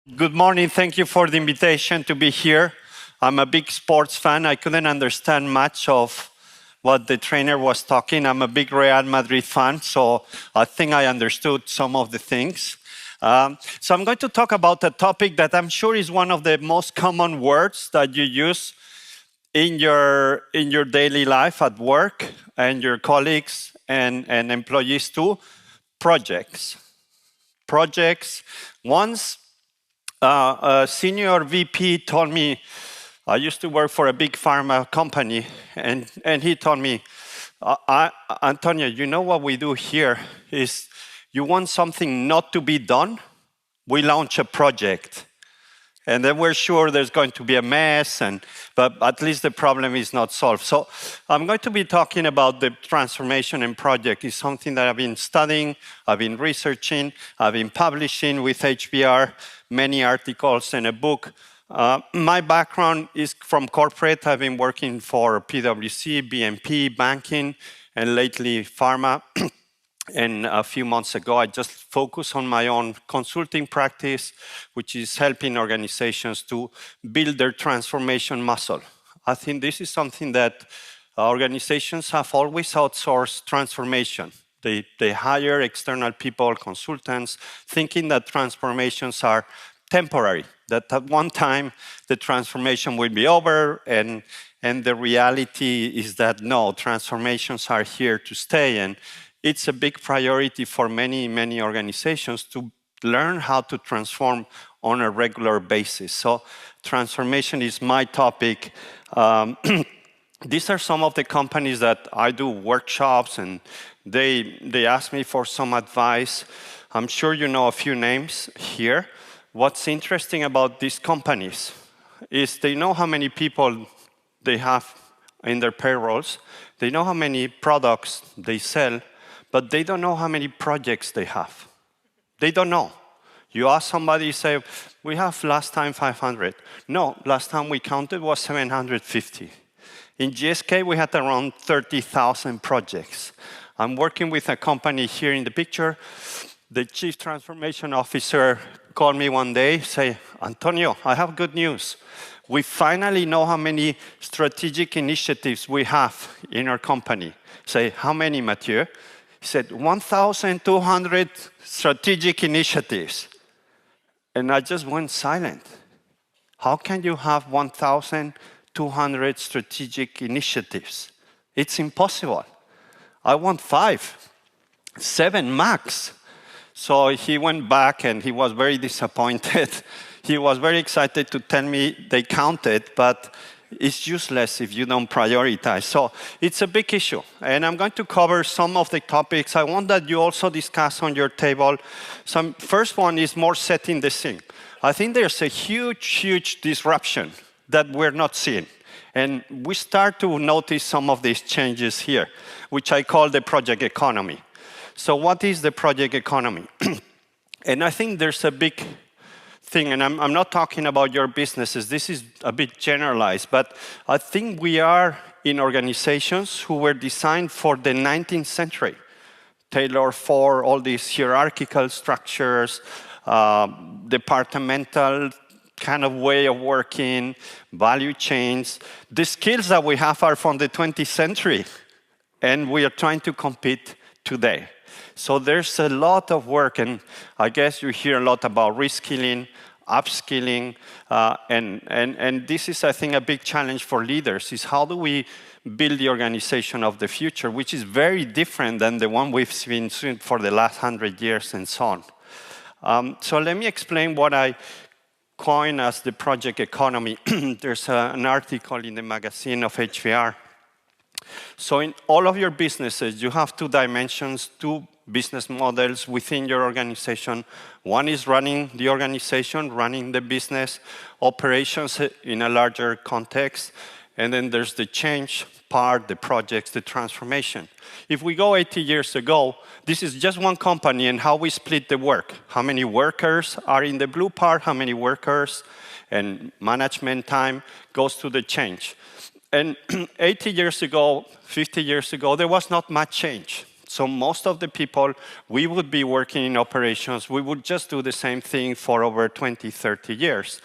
Good morning. Thank you for the invitation to be here. I'm a big sports fan. I couldn't understand much of what the trainer was talking. I'm a big Real Madrid fan, so I think I understood some of the things. So I'm going to talk about a topic that I'm sure is one of the most common words that you use in your daily life at work and your colleagues and employees too. Projects. Projects. Once a senior VP told me, I used to work for a big pharma company, and he told me, Antonio, you know what we do here is you want something not to be done, we launch a project. And then we're sure there's going to be a mess, but at least the problem is not solved. So I'm going to be talking about the transformation and project. It's something that I've been studying, I've been researching, I've been publishing with HBR, many articles and a book. My background is from corporate. I've been working for PwC, BNP, banking, and lately pharma. And a few months ago, I just focused on my own consulting practice, which is helping organizations to build their transformation muscle. I think this is something that organizations have always outsourced transformation. They hire external people, consultants, thinking that transformations are temporary, that at one time the transformation will be over, and the reality is that no, transformations are here to stay. And it's a big priority for many, many organizations to learn how to transform on a regular basis. So transformation is my topic. These are some of the companies that I do workshops, and they ask me for some advice. I'm sure you know a few names here. What's interesting about these companies is they know how many people they have in their payrolls. They know how many products they sell, but they don't know how many projects they have. They don't know. You ask somebody, say, we have last time 500. No, last time we counted was 750. In GSK, we had around 30,000 projects. I'm working with a company here in the picture. The chief transformation officer called me one day, say, Antonio, I have good news. We finally know how many strategic initiatives we have in our company. Say, how many, Mathieu? He said, 1,200 strategic initiatives. And I just went silent. How can you have 1,200 strategic initiatives? It's impossible. I want 5, 7 max. So he went back and he was very disappointed. He was very excited to tell me they counted, but it's useless if you don't prioritize. So it's a big issue. And I'm going to cover some of the topics. I want that you also discuss on your table. First one is more setting the scene. I think there's a huge, huge disruption that we're not seeing. And we start to notice some of these changes here, which I call the project economy. So what is the project economy? And I think there's a big thing, and I'm not talking about your businesses, this is a bit generalized, but I think we are in organizations who were designed for the 19th century, tailored for all these hierarchical structures, departmental kind of way of working, value chains. The skills that we have are from the 20th century, and we are trying to compete today. So there's a lot of work, and I guess you hear a lot about reskilling, upskilling, and this is, I think, a big challenge for leaders, is how do we build the organization of the future, which is very different than the one we've seen for the last 100 years and so on. So let me explain what I coin as the project economy. There's an article in the magazine of HBR. So in all of your businesses, you have 2 dimensions, 2 business models within your organization. One is running the organization, running the business, operations in a larger context. And then there's the change part, the projects, the transformation. If we go 80 years ago, this is just one company and how we split the work. How many workers are in the blue part, how many workers, and management time goes to the change. And 80 years ago, 50 years ago, there was not much change. So most of the people, we would be working in operations, we would just do the same thing for over 20, 30 years.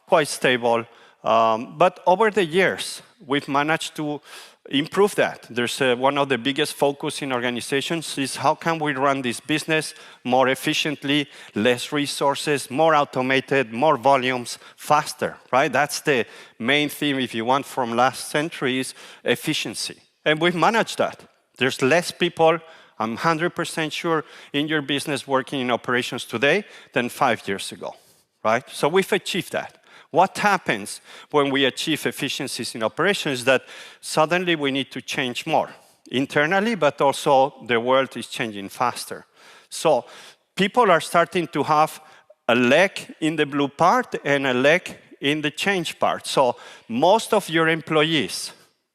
Quite stable. But over the years, we've managed to improve that. There's one of the biggest focus in organizations is how can we run this business more efficiently, less resources, more automated, more volumes, faster, right? That's the main theme, if you want, from last century is efficiency. And we've managed that. There's less people, I'm 100% sure, in your business working in operations today than 5 years ago, right? So we've achieved that. What happens when we achieve efficiencies in operations is that suddenly we need to change more internally, but also the world is changing faster. So people are starting to have a leg in the blue part and a leg in the change part. So most of your employees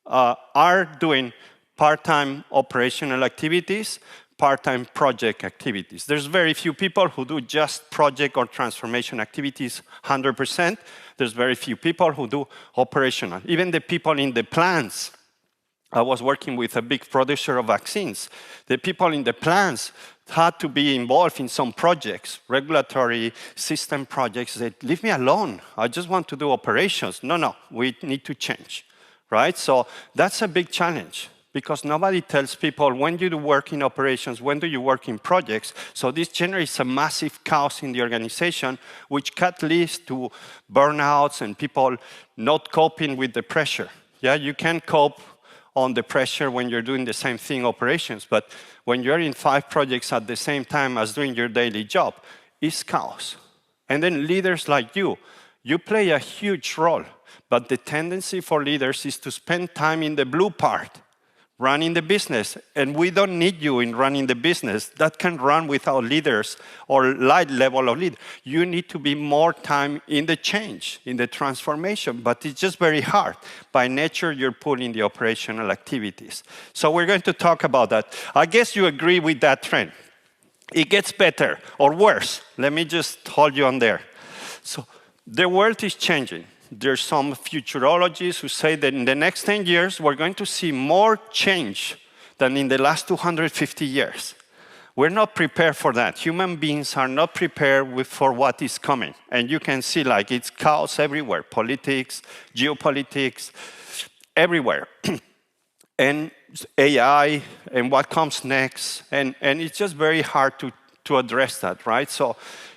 are doing part-time operational activities, part-time project activities. There's very few people who do just project or transformation activities 100%. There's very few people who do operational. Even the people in the plants, I was working with a big producer of vaccines. The people in the plants had to be involved in some projects, regulatory system projects. They said, leave me alone. I just want to do operations. No, we need to change, right? So that's a big challenge, because nobody tells people when you do work in operations, when do you work in projects. So this generates a massive chaos in the organization, which can lead to burnouts and people not coping with the pressure. Yeah, you can cope on the pressure when you're doing the same thing, operations, but when you're in 5 projects at the same time as doing your daily job, it's chaos. And then leaders like you play a huge role, but the tendency for leaders is to spend time in the blue part, running the business, and we don't need you in running the business. That can run without leaders or light level of lead. You need to be more time in the change, in the transformation, but it's just very hard. By nature, you're pulling the operational activities. So we're going to talk about that. I guess you agree with that trend. It gets better or worse. Let me just hold you on there. So the world is changing. There's some futurologists who say that in the next 10 years, we're going to see more change than in the last 250 years. We're not prepared for that. Human beings are not prepared for what is coming. And you can see like it's chaos everywhere, politics, geopolitics, everywhere. And AI and what comes next. And it's just very hard to address that, right? So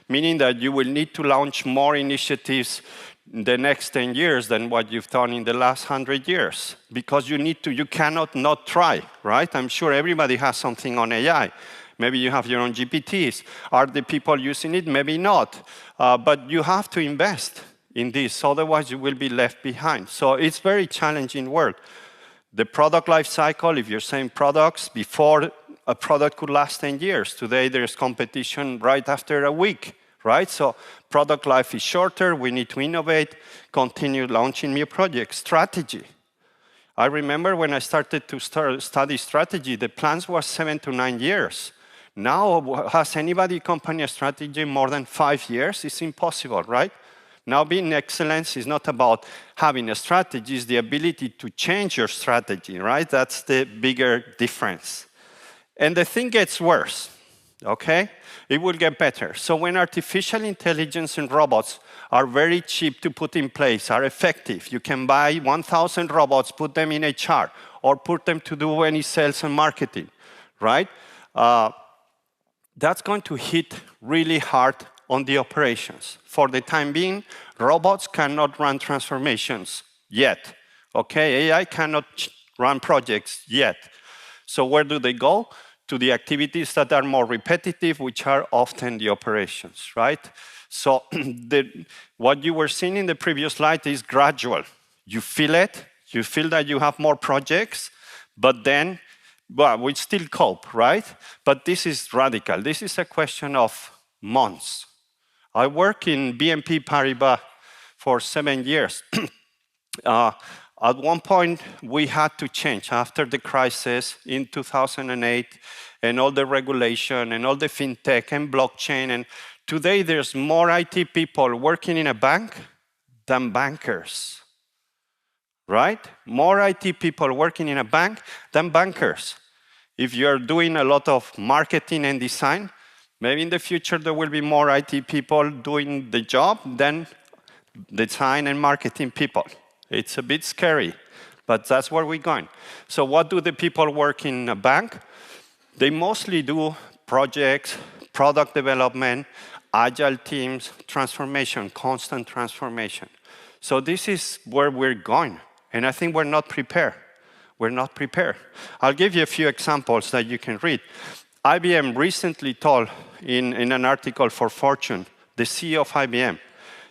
meaning that you will need to launch more initiatives the next 10 years than what you've done in the last 100 years. Because you cannot not try, right? I'm sure everybody has something on AI. Maybe you have your own GPTs. Are the people using it? Maybe not. But you have to invest in this, otherwise you will be left behind. So it's very challenging world. The product life cycle, if you're saying products, before a product could last 10 years. Today there's competition right after a week. Right? So product life is shorter, we need to innovate, continue launching new projects. Strategy. I remember when I started to study strategy, the plans were 7 to 9 years. Now, has anybody accompanied a strategy more than 5 years? It's impossible, right? Now, being excellence is not about having a strategy, it's the ability to change your strategy, right? That's the bigger difference. And the thing gets worse, okay? It will get better. So when artificial intelligence and robots are very cheap to put in place, are effective, you can buy 1,000 robots, put them in HR, or put them to do any sales and marketing, right? That's going to hit really hard on the operations. For the time being, robots cannot run transformations yet, okay? AI cannot run projects yet. So where do they go? To the activities that are more repetitive, which are often the operations, right? So what you were seeing in the previous slide is gradual. You feel it, you feel that you have more projects, but then, well, we still cope, right? But this is radical. This is a question of months. I work in BNP Paribas for 7 years. At one point, we had to change after the crisis in 2008 and all the regulation and all the fintech and blockchain. And today, there's more IT people working in a bank than bankers, right? More IT people working in a bank than bankers. If you're doing a lot of marketing and design, maybe in the future there will be more IT people doing the job than design and marketing people. It's a bit scary, but that's where we're going. So what do the people work in a bank? They mostly do projects, product development, agile teams, transformation, constant transformation. So this is where we're going, and I think we're not prepared. We're not prepared. I'll give you a few examples that you can read. IBM recently told in an article for Fortune, the CEO of IBM,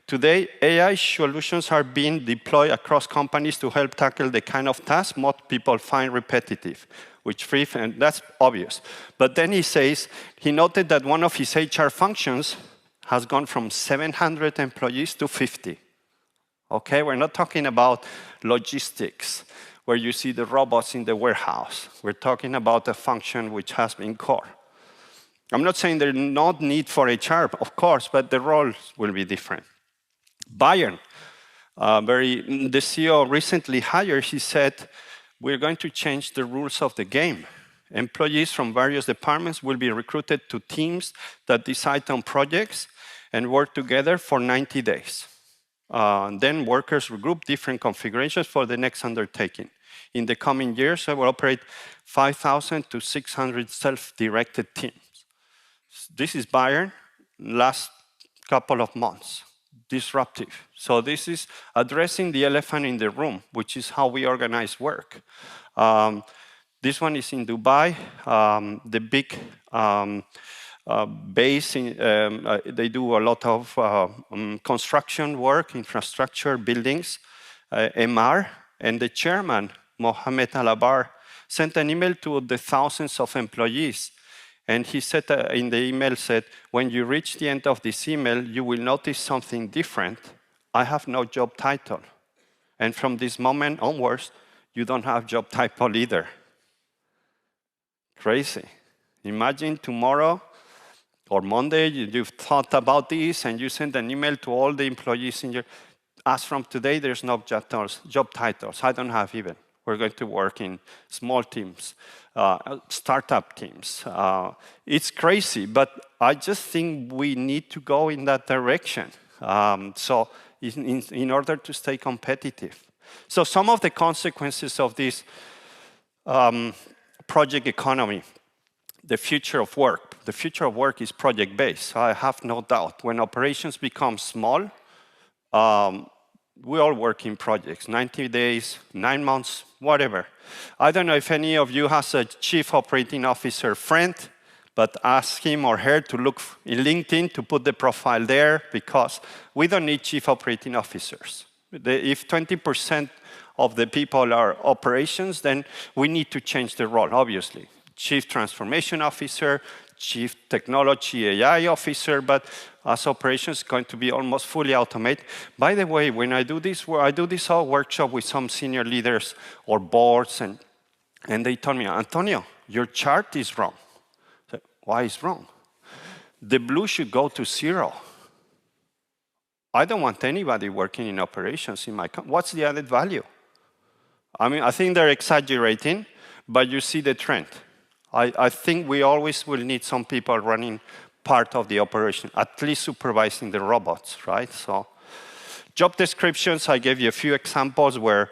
today, AI solutions are being deployed across companies to help tackle the kind of tasks most people find repetitive, and that's obvious. But then he says, he noted that one of his HR functions has gone from 700 employees to 50. Okay, we're not talking about logistics, where you see the robots in the warehouse. We're talking about a function which has been core. I'm not saying there's no need for HR, of course, but the roles will be different. Bayern, the CEO recently hired, he said, we're going to change the rules of the game. Employees from various departments will be recruited to teams that decide on projects and work together for 90 days. Then workers will group different configurations for the next undertaking. In the coming years, I will operate 5,000 to 600 self-directed teams. This is Bayern, last couple of months, disruptive. So this is addressing the elephant in the room, which is how we organize work. This one is in Dubai, the big base, they do a lot of construction work, infrastructure, buildings, MR, and the chairman, Mohammed Alabar, sent an email to the thousands of employees. And he said in the email, said, when you reach the end of this email, you will notice something different. I have no job title. And from this moment onwards, you don't have job title either. Crazy. Imagine tomorrow or Monday, you've thought about this and you send an email to all the employees in your, as from today, there's no job titles. I don't have even. We're going to work in small teams, startup teams. It's crazy, but I just think we need to go in that direction. So in order to stay competitive. So some of the consequences of this project economy, the future of work. The future of work is project-based, I have no doubt. When operations become small, we all work in projects, 90 days, 9 months, whatever. I don't know if any of you has a chief operating officer friend, but ask him or her to look in LinkedIn to put the profile there, because we don't need chief operating officers. If 20% of the people are operations, then we need to change the role, obviously. Chief transformation officer, chief technology AI officer, but as operations, going to be almost fully automated. By the way, when I do this whole workshop with some senior leaders or boards, and they told me, Antonio, your chart is wrong. I said, why is wrong? The blue should go to 0. I don't want anybody working in operations in my company. What's the added value? I mean, I think they're exaggerating, but you see the trend. I think we always will need some people running part of the operation, at least supervising the robots, right? So job descriptions, I gave you a few examples where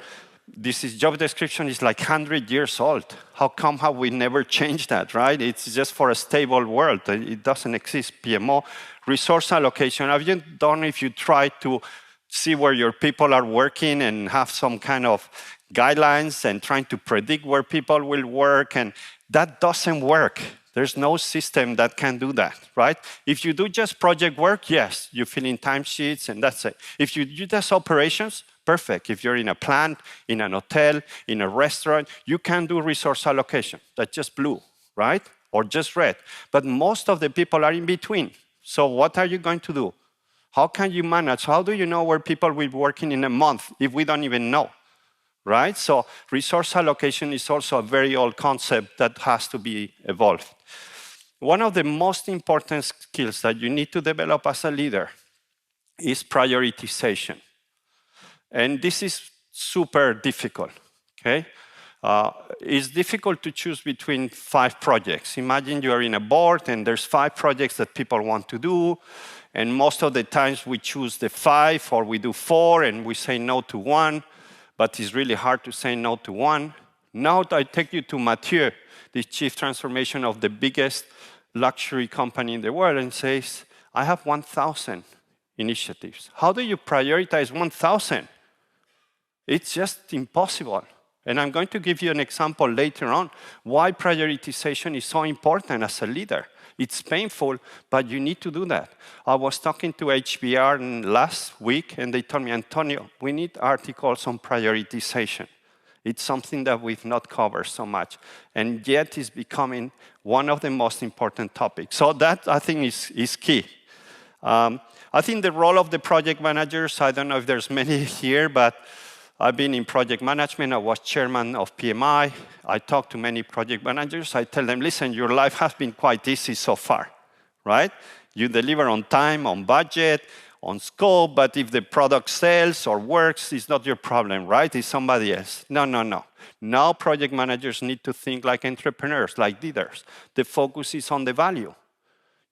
job description is like 100 years old. How come have we never changed that, right? It's just for a stable world. It doesn't exist. PMO, resource allocation. Have you done, if you try to see where your people are working and have some kind of guidelines and trying to predict where people will work, and that doesn't work. There's no system that can do that, right? If you do just project work, yes, you fill in timesheets and that's it. If you do just operations, perfect. If you're in a plant, in an hotel, in a restaurant, you can do resource allocation. That's just blue, right? Or just red. But most of the people are in between. So what are you going to do? How can you manage? How do you know where people will be working in a month if we don't even know? Right? So resource allocation is also a very old concept that has to be evolved. One of the most important skills that you need to develop as a leader is prioritization. And this is super difficult, okay? it's difficult to choose between 5 projects. Imagine you are in a board and there's 5 projects that people want to do, and most of the times we choose the 5 or we do 4 and we say no to 1, but it's really hard to say no to 1. Now I take you to Mathieu, the chief transformation of the biggest luxury company in the world, and says, I have 1,000 initiatives. How do you prioritize 1,000? It's just impossible. And I'm going to give you an example later on why prioritization is so important as a leader. It's painful, but you need to do that. I was talking to HBR last week, and they told me, Antonio, we need articles on prioritization. It's something that we've not covered so much, and yet it's becoming one of the most important topics. So that, I think, is key. I think the role of the project managers, I don't know if there's many here, but I've been in project management. I was chairman of PMI. I talk to many project managers. I tell them, listen, your life has been quite easy so far, right? You deliver on time, on budget, on scope, but if the product sells or works, it's not your problem, right? It's somebody else. No. Now project managers need to think like entrepreneurs, like leaders. The focus is on the value.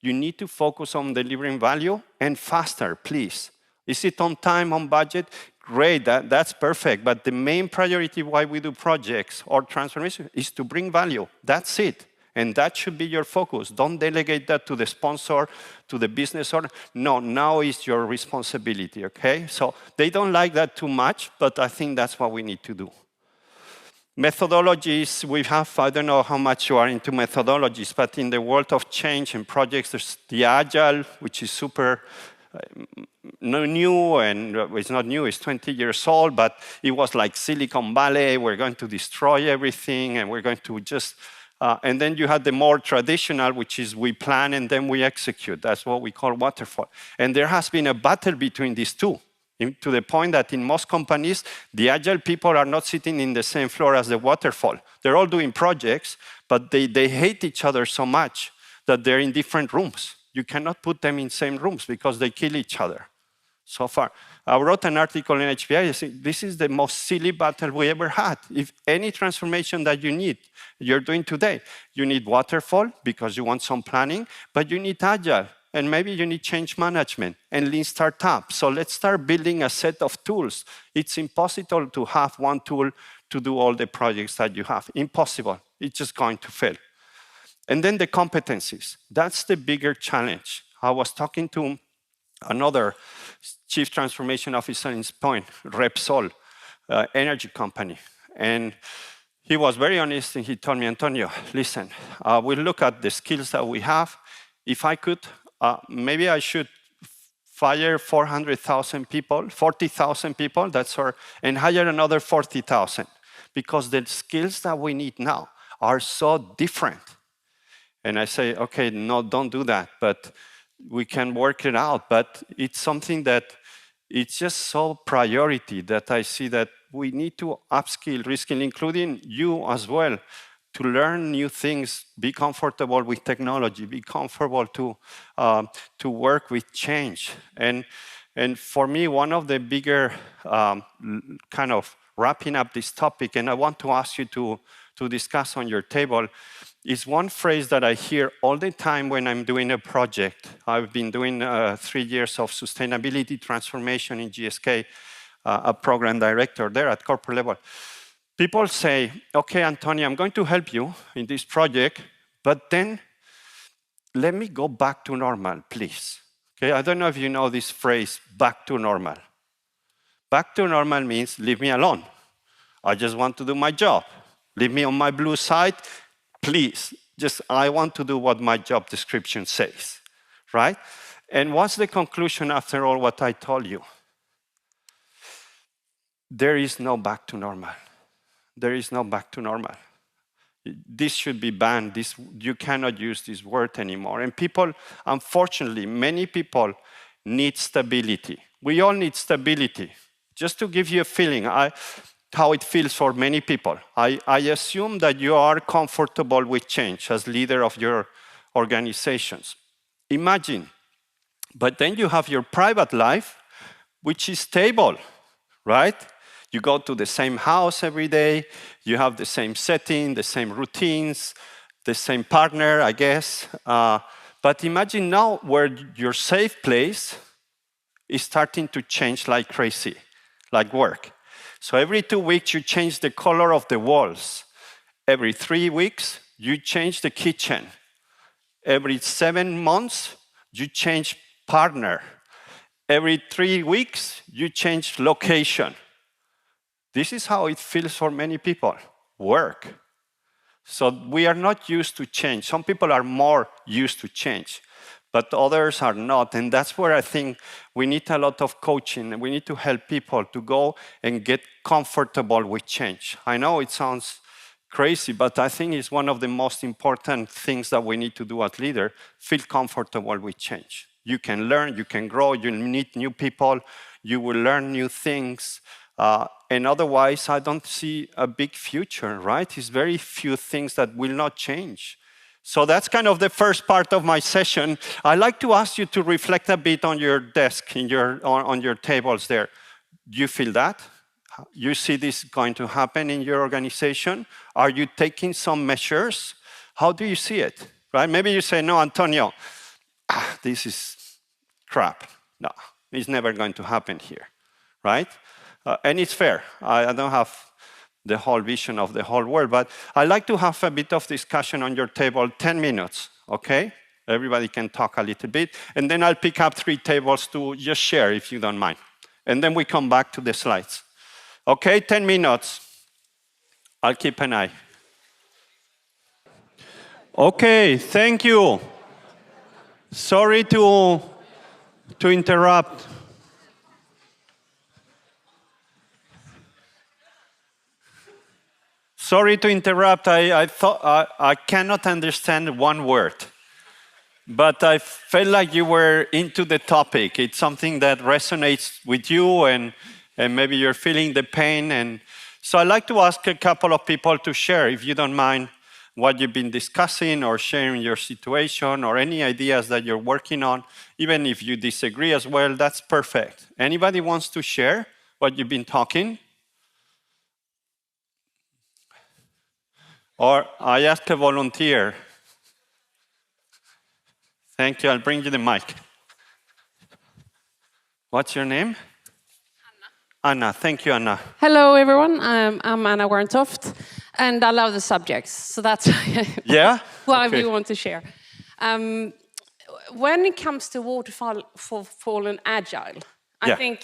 You need to focus on delivering value and faster, please. Is it on time, on budget? Great, that's perfect. But the main priority why we do projects or transformation is to bring value. That's it. And that should be your focus. Don't delegate that to the sponsor, to the business owner. No, now is your responsibility, okay? So they don't like that too much, but I think that's what we need to do. Methodologies, we have, I don't know how much you are into methodologies, but in the world of change and projects, there's the Agile, which is super new, and it's not new, it's 20 years old, but it was like Silicon Valley, we're going to destroy everything, and we're going to just, and then you had the more traditional, which is we plan and then we execute. That's what we call waterfall. And there has been a battle between these two, to the point that in most companies, the Agile people are not sitting in the same floor as the waterfall. They're all doing projects, but they hate each other so much that they're in different rooms. You cannot put them in same rooms because they kill each other. So far, I wrote an article in HBI. I said, this is the most silly battle we ever had. If any transformation that you're doing today, you need waterfall because you want some planning, but you need Agile, and maybe you need change management and lean startup. So let's start building a set of tools. It's impossible to have one tool to do all the projects that you have. Impossible. It's just going to fail. And then the competencies. That's the bigger challenge. I was talking to another chief transformation officer in Spain, Repsol, energy company. And he was very honest, and he told me, Antonio, listen, we look at the skills that we have. If I could, maybe I should fire 400,000 people, 40,000 people, and hire another 40,000, because the skills that we need now are so different. And I say, okay, no, don't do that, but we can work it out. But it's something that it's just so priority that I see that we need to upskill, reskill, including you as well, to learn new things, be comfortable with technology, be comfortable to work with change. And for me, one of the bigger kind of wrapping up this topic, and I want to ask you to discuss on your table, is one phrase that I hear all the time when I'm doing a project. I've been doing 3 years of sustainability transformation in GSK, a program director there at corporate level. People say, okay, Antonio, I'm going to help you in this project, but then let me go back to normal, please. Okay, I don't know if you know this phrase, back to normal. Back to normal means leave me alone. I just want to do my job. Leave me on my blue side, please. Just, I want to do what my job description says, right? And what's the conclusion after all what I told you? There is no back to normal. There is no back to normal. This should be banned. You cannot use this word anymore. And people, unfortunately, many people need stability. We all need stability. Just to give you a feeling, how it feels for many people. I assume that you are comfortable with change as leader of your organizations. Imagine, but then you have your private life, which is stable, right? You go to the same house every day, you have the same setting, the same routines, the same partner, I guess. But imagine now where your safe place is starting to change like crazy, like work. So every 2 weeks, you change the color of the walls. Every 3 weeks, you change the kitchen. Every 7 months, you change partner. Every 3 weeks, you change location. This is how it feels for many people, work. So we are not used to change. Some people are more used to change, but others are not. And that's where I think we need a lot of coaching, and we need to help people to go and get comfortable with change. I know it sounds crazy, but I think it's one of the most important things that we need to do as leaders, feel comfortable with change. You can learn, you can grow, you meet new people, you will learn new things. And otherwise, I don't see a big future, right? It's very few things that will not change. So that's kind of the first part of my session. I'd like to ask you to reflect a bit on your desk, on your tables there. Do you feel that? You see this going to happen in your organization? Are you taking some measures? How do you see it? Right? Maybe you say, no, Antonio, this is crap. No, it's never going to happen here, right? And it's fair. I don't have the whole vision of the whole world, but I like to have a bit of discussion on your table, 10 minutes, okay? Everybody can talk a little bit, and then I'll pick up 3 tables to just share, if you don't mind. And then we come back to the slides. Okay, 10 minutes. I'll keep an eye. Okay, thank you. Sorry to interrupt. Sorry to interrupt. I thought I cannot understand one word, but I felt like you were into the topic. It's something that resonates with you, and maybe you're feeling the pain. And so I'd like to ask a couple of people to share, if you don't mind, what you've been discussing or sharing your situation or any ideas that you're working on. Even if you disagree as well, that's perfect. Anybody wants to share what you've been talking? Or I ask a volunteer. Thank you, I'll bring you the mic. What's your name? Anna, thank you, Anna. Hello, everyone. I'm Anna Warrentoft, and I love the subjects. So that's yeah? why we want to share. When it comes to waterfall and agile, I think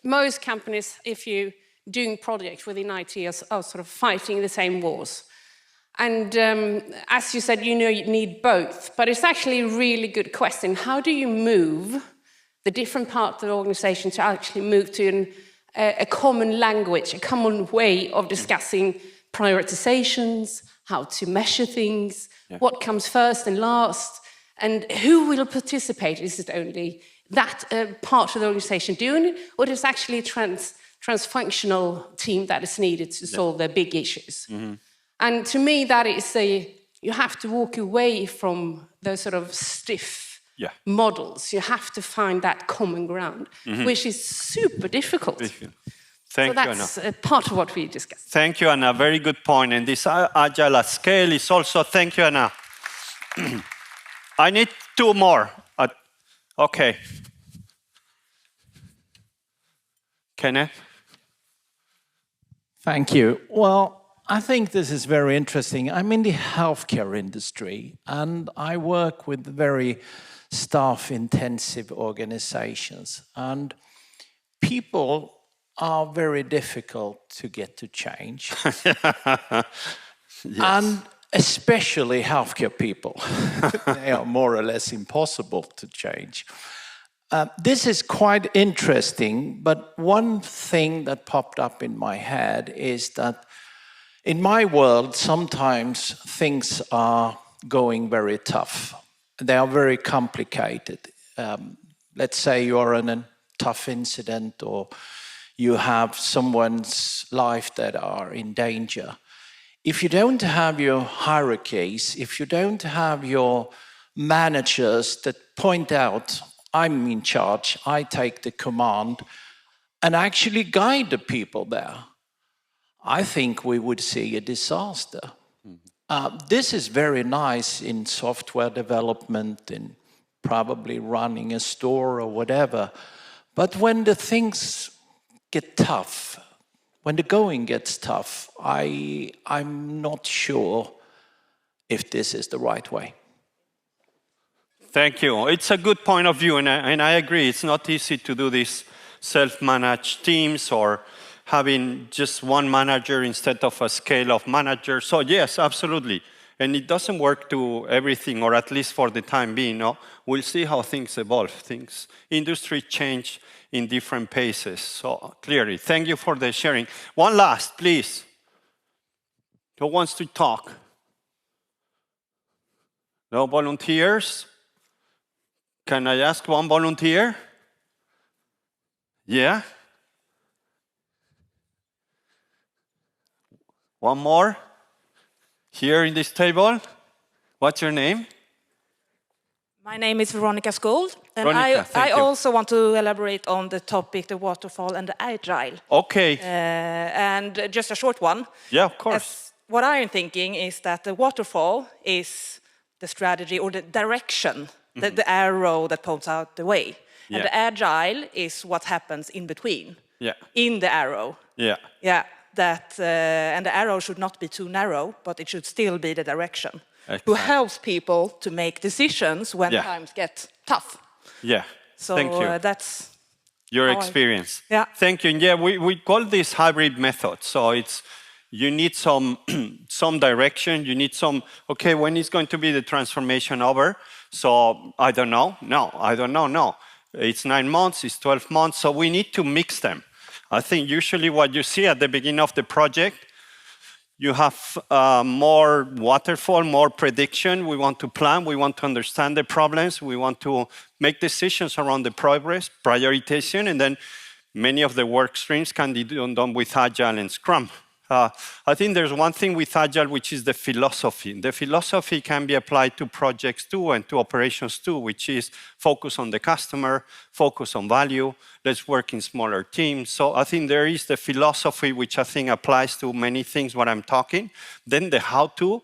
most companies, if you're doing projects within IT, are sort of fighting the same wars. And as you said, you need both. But it's actually a really good question. How do you move the different parts of the organization to actually move to a common language, a common way of discussing prioritizations, how to measure things, what comes first and last, and who will participate? Is it only that part of the organization doing it, or is it actually a transfunctional team that is needed to solve their big issues? Mm-hmm. And to me, that is you have to walk away from those sort of stiff models. You have to find that common ground, which is super difficult. Thank you, Anna. So that's part of what we discussed. Thank you, Anna. Very good point. And this agile at scale is also, thank you, Anna. I need 2 more. Okay. Kenneth? Thank you. Well, I think this is very interesting. I'm in the healthcare industry, and I work with very staff-intensive organizations. And people are very difficult to get to change. And especially healthcare people. They are more or less impossible to change. This is quite interesting, but one thing that popped up in my head is that in my world, sometimes things are going very tough. They are very complicated. Let's say you're in a tough incident, or you have someone's life that are in danger. If you don't have your hierarchies, if you don't have your managers that point out, I'm in charge, I take the command, and actually guide the people there, I think we would see a disaster. This is very nice in software development, in probably running a store or whatever. But when the things get tough, when the going gets tough, I'm not sure if this is the right way. Thank you. It's a good point of view, and I agree. It's not easy to do these self-managed teams or having just one manager instead of a scale of managers. So yes, absolutely. And it doesn't work to everything, or at least for the time being. No? We'll see how things evolve. Industry change in different paces. So clearly, thank you for the sharing. One last, please. Who wants to talk? No volunteers? Can I ask one volunteer? Yeah? One more? Here in this table? What's your name? My name is Veronica Skold, and Veronica, I also want to elaborate on the topic, the waterfall and the agile. Okay. And just a short one. Yeah, of course. What I'm thinking is that the waterfall is the strategy or the direction, the arrow that points out the way. Yeah. And the agile is what happens in between, Yeah. in the arrow. Yeah. Yeah, and the arrow should not be too narrow, but it should still be the direction. Exactly. Who helps people to make decisions when times get tough. Yeah. So Thank you. That's your experience. Yeah. Thank you. And yeah, we call this hybrid method. So it's you need some direction. You need some. Okay, when is going to be the transformation over? So I don't know. No, I don't know. No, it's 9 months. It's 12 months. So we need to mix them. I think usually what you see at the beginning of the project, you have more waterfall, more prediction. We want to plan. We want to understand the problems. We want to make decisions around the progress, prioritization, and then many of the work streams can be done with Agile and Scrum. I think there's one thing with Agile, which is the philosophy. The philosophy can be applied to projects too and to operations too, which is focus on the customer, focus on value, let's work in smaller teams. So I think there is the philosophy, which I think applies to many things what I'm talking. Then the how-to,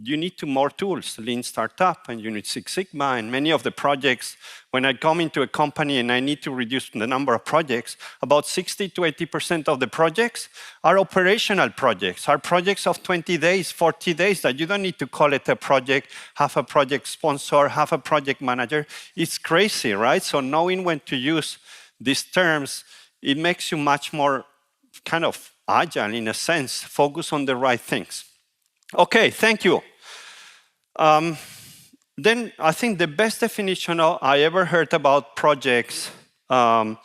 you need more tools, Lean Startup and you need Six Sigma and many of the projects. When I come into a company and I need to reduce the number of projects, about 60 to 80% of the projects are operational projects, are projects of 20 days, 40 days that you don't need to call it a project, have a project sponsor, have a project manager. It's crazy, right? So knowing when to use these terms, it makes you much more kind of agile in a sense, focus on the right things. Okay, thank you. Then I think the best definition I ever heard about projects, and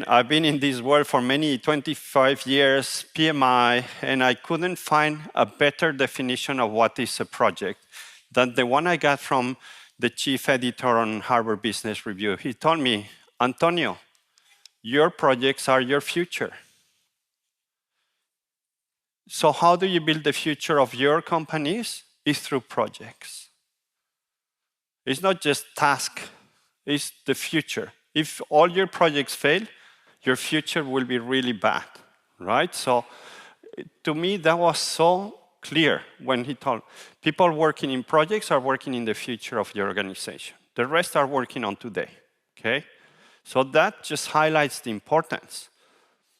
I've been in this world for 25 years, PMI, and I couldn't find a better definition of what is a project than the one I got from the chief editor on Harvard Business Review. He told me, Antonio, your projects are your future. So how do you build the future of your companies? It's through projects. It's not just task, it's the future. If all your projects fail, your future will be really bad, right? So to me, that was so clear when he told people working in projects are working in the future of your organization. The rest are working on today, okay? So that just highlights the importance.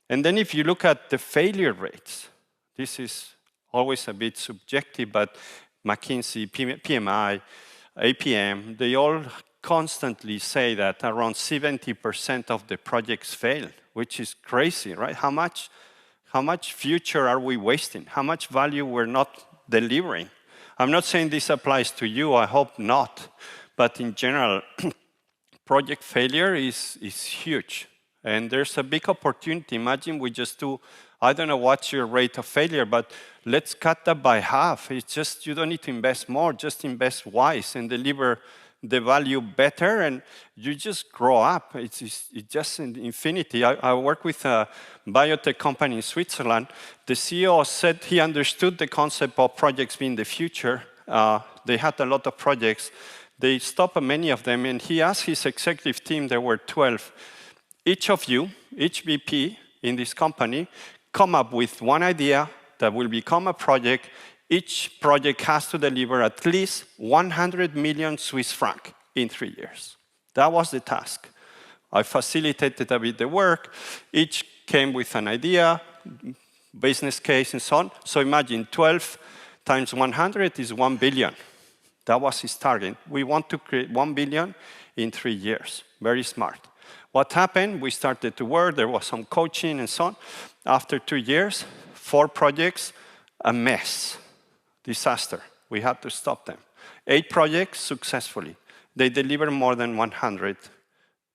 And then if you look at the failure rates, this is always a bit subjective, but McKinsey, PMI, APM, they all constantly say that around 70% of the projects fail, which is crazy, right? How much future are we wasting? How much value we're not delivering? I'm not saying this applies to you, I hope not, but in general, project failure is huge. And there's a big opportunity. Imagine we just do, I don't know what's your rate of failure, but let's cut that by half. It's just, you don't need to invest more, just invest wise and deliver the value better, and you just grow up. It's just an infinity. I work with a biotech company in Switzerland. The CEO said he understood the concept of projects being the future. They had a lot of projects. They stopped many of them, and he asked his executive team, there were 12, each of you, each VP in this company, come up with one idea that will become a project. Each project has to deliver at least 100 million Swiss francs in 3 years. That was the task. I facilitated a bit the work. Each came with an idea, business case, and so on. So imagine 12 times 100 is 1 billion. That was his target. We want to create 1 billion in 3 years. Very smart. What happened? We started to work. There was some coaching and so on. After 2 years, 4 projects, a mess, disaster. We had to stop them. 8 projects successfully. They delivered more than 100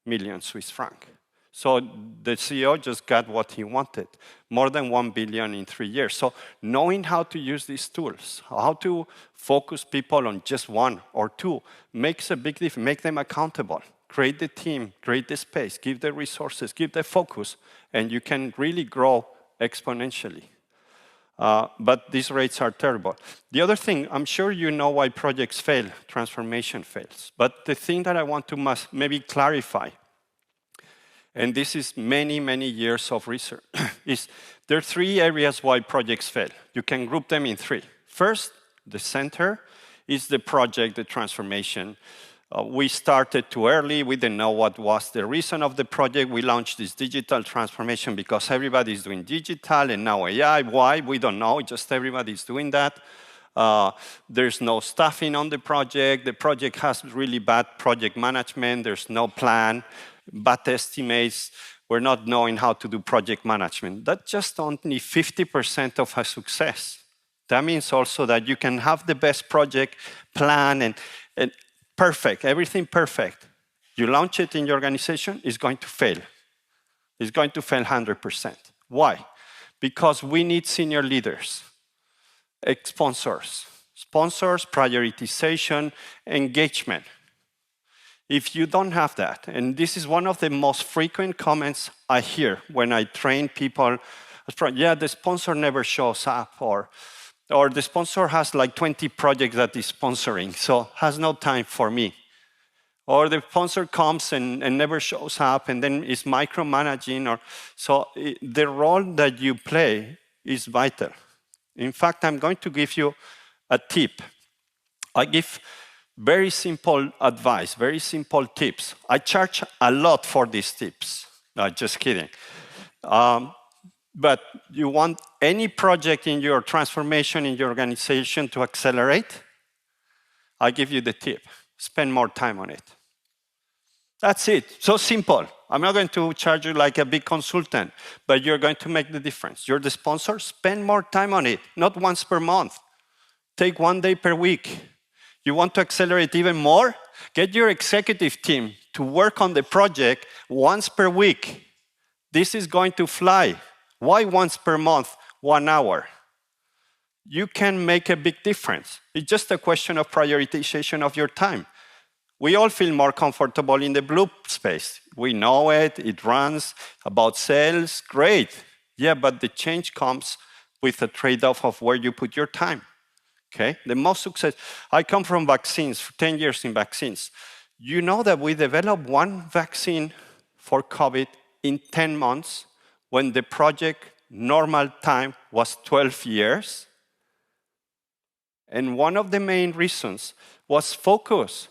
million Swiss franc. So the CEO just got what he wanted, more than 1 billion in 3 years. So knowing how to use these tools, how to focus people on just 1 or 2, makes a big difference, make them accountable. Create the team, create the space, give the resources, give the focus, and you can really grow exponentially. But these rates are terrible. The other thing, I'm sure you know why projects fail, transformation fails. But the thing that I want to maybe clarify, and this is many, many years of research, is there are 3 areas why projects fail. You can group them in 3. First, the center is the project, the transformation. We started too early. We didn't know what was the reason of the project. We launched this digital transformation because everybody's doing digital and now AI. Why? We don't know. Just everybody's doing that. There's no staffing on the project. The project has really bad project management. There's no plan, bad estimates. We're not knowing how to do project management. That's just only 50% of a success. That means also that you can have the best project plan and perfect, everything perfect. You launch it in your organization, it's going to fail. It's going to fail 100%. Why? Because we need senior leaders, sponsors, prioritization, engagement. If you don't have that, and this is one of the most frequent comments I hear when I train people, yeah, the sponsor never shows up, or the sponsor has like 20 projects that is sponsoring, so has no time for me. Or the sponsor comes and never shows up and then is micromanaging. So the role that you play is vital. In fact, I'm going to give you a tip. I give very simple advice, very simple tips. I charge a lot for these tips. No, just kidding. But you want any project in your transformation in your organization to accelerate? I'll give you the tip. Spend more time on it. That's it. So simple. I'm not going to charge you like a big consultant, but you're going to make the difference. You're the sponsor. Spend more time on it, not once per month. Take 1 day per week. You want to accelerate even more? Get your executive team to work on the project once per week. This is going to fly. Why once per month, 1 hour? You can make a big difference. It's just a question of prioritization of your time. We all feel more comfortable in the blue space. We know it, it runs, about sales, great. Yeah, but the change comes with a trade-off of where you put your time. Okay? The most success, I come from vaccines, 10 years in vaccines. You know that we developed 1 vaccine for COVID in 10 months, when the project normal time was 12 years. And one of the main reasons was focus.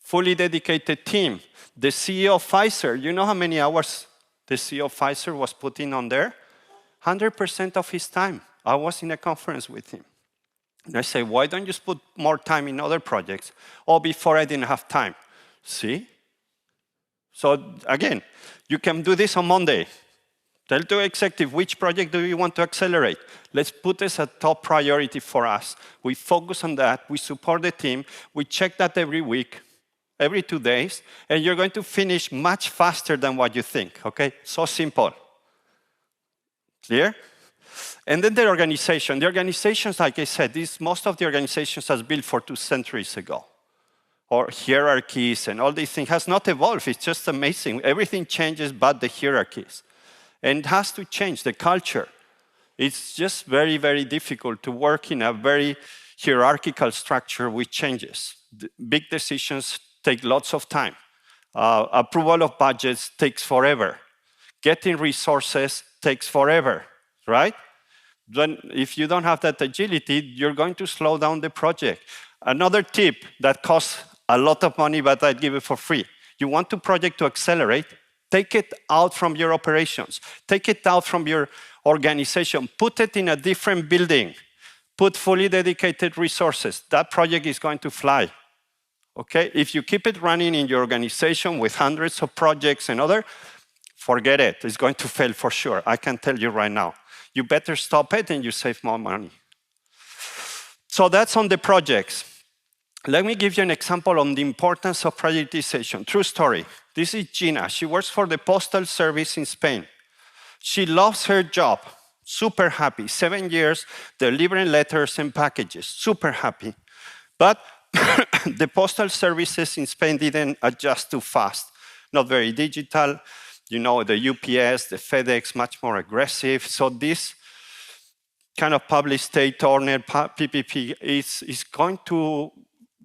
Fully dedicated team. The CEO of Pfizer, you know how many hours the CEO of Pfizer was putting on there? 100% of his time. I was in a conference with him. And I say, why don't you put more time in other projects? Oh, before I didn't have time. See? So again, you can do this on Monday. Tell the executive, which project do you want to accelerate? Let's put this a top priority for us. We focus on that. We support the team. We check that every week, every 2 days, and you're going to finish much faster than what you think, okay? So simple. Clear? And then the organization. The organizations, like I said, most of the organizations was built for 2 centuries ago. Or hierarchies and all these things has not evolved. It's just amazing. Everything changes but the hierarchies. And it has to change, the culture. It's just very, very difficult to work in a very hierarchical structure with changes. Big decisions take lots of time. Approval of budgets takes forever. Getting resources takes forever. right? Then if you don't have that agility, you're going to slow down the project. Another tip that costs a lot of money, but I'd give it for free. You want the project to accelerate, take it out from your operations, take it out from your organization, put it in a different building, put fully dedicated resources. That project is going to fly. Okay? If you keep it running in your organization with hundreds of projects and other, forget it. It's going to fail for sure. I can tell you right now. You better stop it and you save more money. So that's on the projects. Let me give you an example on the importance of prioritization. True story. This is Gina. She works for the Postal Service in Spain. She loves her job. Super happy. 7 years delivering letters and packages. Super happy. But the postal services in Spain didn't adjust too fast. Not very digital. You know, the UPS, the FedEx, much more aggressive. So this kind of public state-owned PPP is going to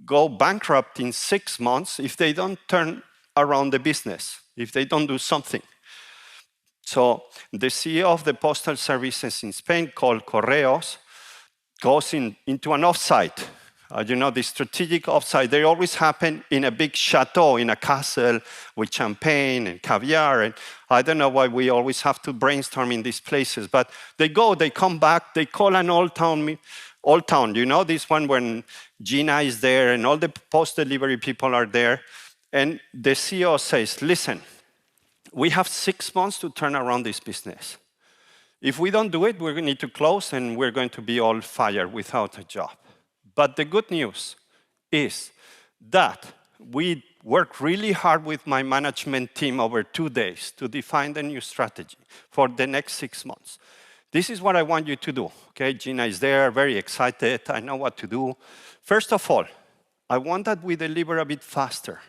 go bankrupt in 6 months if they don't turn around the business, if they don't do something. So the CEO of the postal services in Spain, called Correos, goes into an offsite. You know, the strategic offsite, they always happen in a big chateau, in a castle with champagne and caviar. And I don't know why we always have to brainstorm in these places, but they go, they come back, they call an old town, you know, this one when Gina is there and all the post-delivery people are there. And the CEO says, listen, we have 6 months to turn around this business. If we don't do it, we're going to need to close and we're going to be all fired without a job. But the good news is that we worked really hard with my management team over 2 days to define the new strategy for the next 6 months. This is what I want you to do. Okay, Gina is there, very excited. I know what to do. First of all, I want that we deliver a bit faster.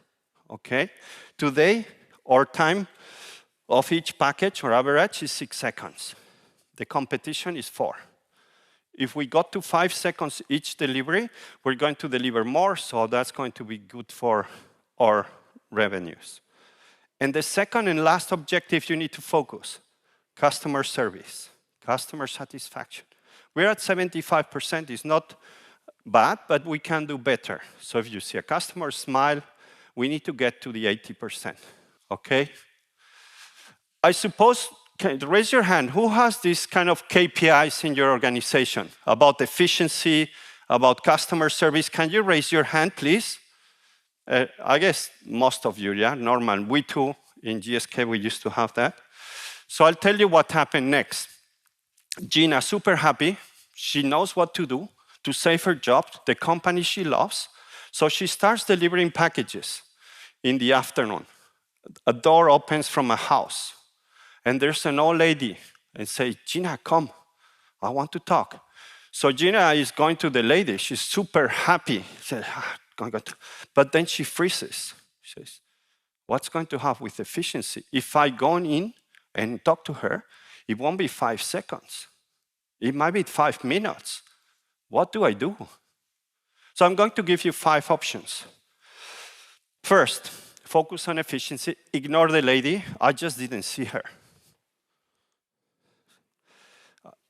Okay? Today, our time of each package or average is 6 seconds. The competition is 4. If we got to 5 seconds each delivery, we're going to deliver more, so that's going to be good for our revenues. And the second and last objective you need to focus, customer service, customer satisfaction. We're at 75%, it's not bad, but we can do better. So if you see a customer smile, we need to get to the 80%, okay? I suppose, raise your hand, who has these kind of KPIs in your organization about efficiency, about customer service? Can you raise your hand, please? I guess most of you, yeah, normal. We too, in GSK, we used to have that. So I'll tell you what happened next. Gina, super happy. She knows what to do to save her job, the company she loves. So she starts delivering packages in the afternoon. A door opens from a house. And there's an old lady and say, Gina, come, I want to talk. So Gina is going to the lady. She's super happy. She says, but then she freezes. She says, what's going to happen with efficiency? If I go in and talk to her, it won't be 5 seconds. It might be 5 minutes. What do I do? So I'm going to give you 5 options. First, focus on efficiency. Ignore the lady. I just didn't see her.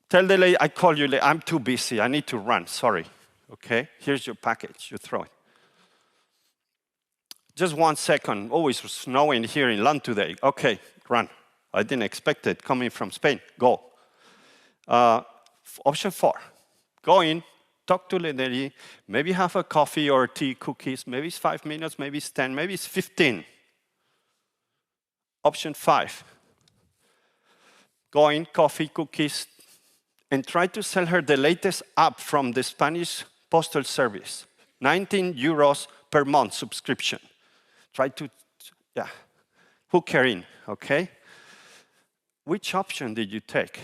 Tell the lady, I call you late. I'm too busy. I need to run. Sorry. Okay? Here's your package. You throw it. Just 1 second. Oh, it's snowing here in London today. Okay, run. I didn't expect it coming from Spain. Go. Option 4. Go in, talk to the lady, maybe have a coffee or tea, cookies. Maybe it's 5 minutes, maybe it's 10, maybe it's 15. Option 5. Go in, coffee, cookies, and try to sell her the latest app from the Spanish Postal Service. 19 euros per month subscription. Try to, hook her in, okay? Which option did you take?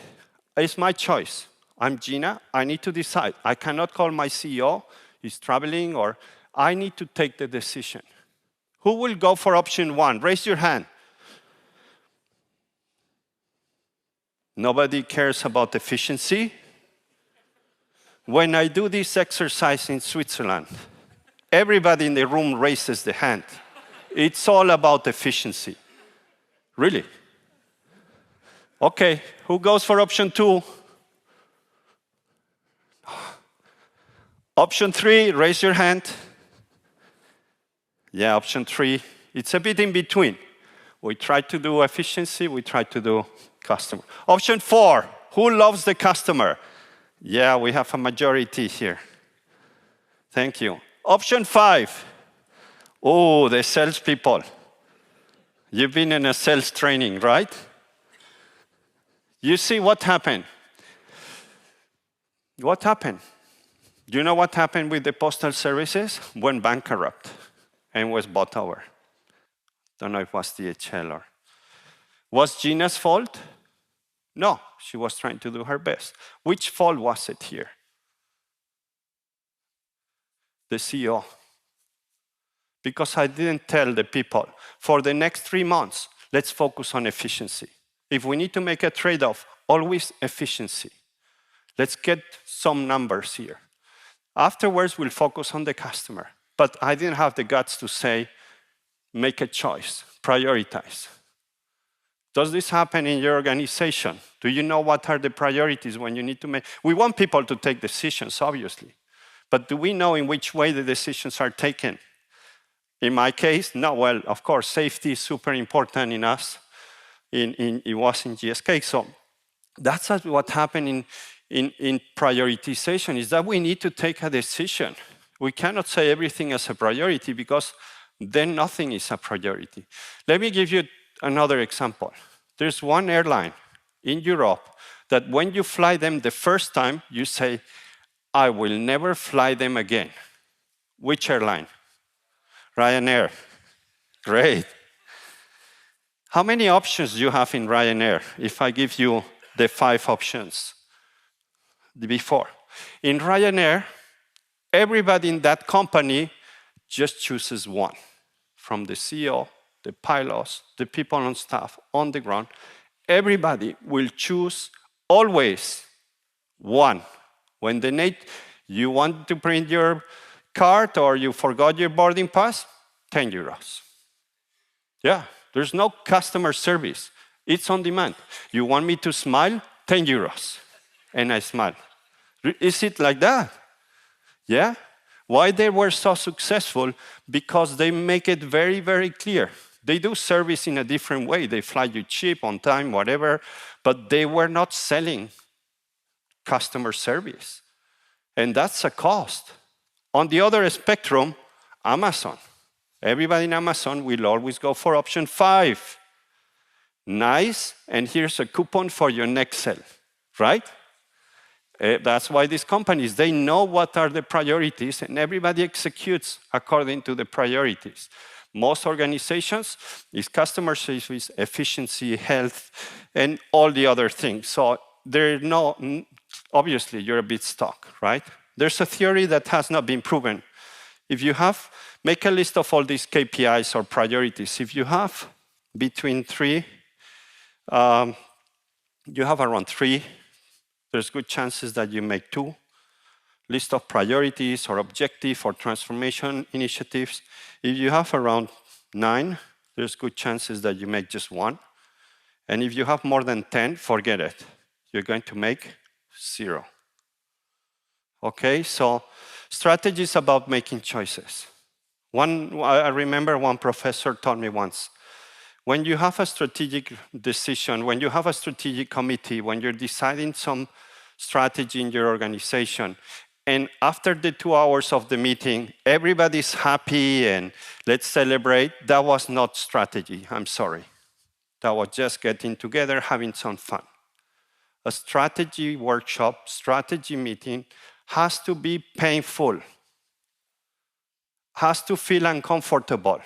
It's my choice. I'm Gina, I need to decide. I cannot call my CEO, he's traveling, or I need to take the decision. Who will go for option 1? Raise your hand. Nobody cares about efficiency. When I do this exercise in Switzerland, everybody in the room raises the hand. It's all about efficiency. Really? Okay, who goes for option 2? Option 3, raise your hand. Yeah, option 3, it's a bit in between. We try to do efficiency, we try to do customer. Option 4, who loves the customer? Yeah, we have a majority here. Thank you. Option 5, oh, the salespeople. You've been in a sales training, right? You see what happened? What happened? Do you know what happened with the postal services? Went bankrupt and was bought over. Don't know if it was DHL or... Was Gina's fault? No, she was trying to do her best. Which fault was it here? The CEO. Because I didn't tell the people, for the next 3 months, let's focus on efficiency. If we need to make a trade-off, always efficiency. Let's get some numbers here. Afterwards, we'll focus on the customer. But I didn't have the guts to say, make a choice, prioritize. Does this happen in your organization? Do you know what are the priorities when you need to make? We want people to take decisions, obviously. But do we know in which way the decisions are taken? In my case, no, well, of course, safety is super important in us. It was in GSK. So that's what happened in prioritization, is that we need to take a decision. We cannot say everything as a priority because then nothing is a priority. Let me give you another example. There's one airline in Europe that when you fly them the first time, you say, I will never fly them again. Which airline? Ryanair. Great. How many options do you have in Ryanair if I give you the 5 options before? In Ryanair, everybody in that company just chooses one. From the CEO, the pilots, the people on staff, on the ground, everybody will choose always one. When you want to print your card or you forgot your boarding pass, 10 euros. Yeah, there's no customer service. It's on demand. You want me to smile? 10 euros. And I smile. Is it like that? Yeah? Why they were so successful? Because they make it very, very clear. They do service in a different way. They fly you cheap, on time, whatever, but they were not selling customer service. And that's a cost. On the other spectrum, Amazon. Everybody in Amazon will always go for option 5. Nice, and here's a coupon for your next sale, right? That's why these companies, they know what are the priorities and everybody executes according to the priorities. Most organizations is customer service, efficiency, health, and all the other things. So obviously you're a bit stuck, right? There's a theory that has not been proven. If you make a list of all these KPIs or priorities. If you have between 3, you have around 3, there's good chances that you make 2. List of priorities or objective or transformation initiatives. If you have around 9, there's good chances that you make just 1. And if you have more than 10, forget it. You're going to make 0. Okay, so strategy is about making choices. I remember one professor told me once, when you have a strategic decision, when you have a strategic committee, when you're deciding some strategy in your organization, and after the 2 hours of the meeting, everybody's happy and let's celebrate, that was not strategy, I'm sorry. That was just getting together, having some fun. A strategy workshop, strategy meeting has to be painful, has to feel uncomfortable,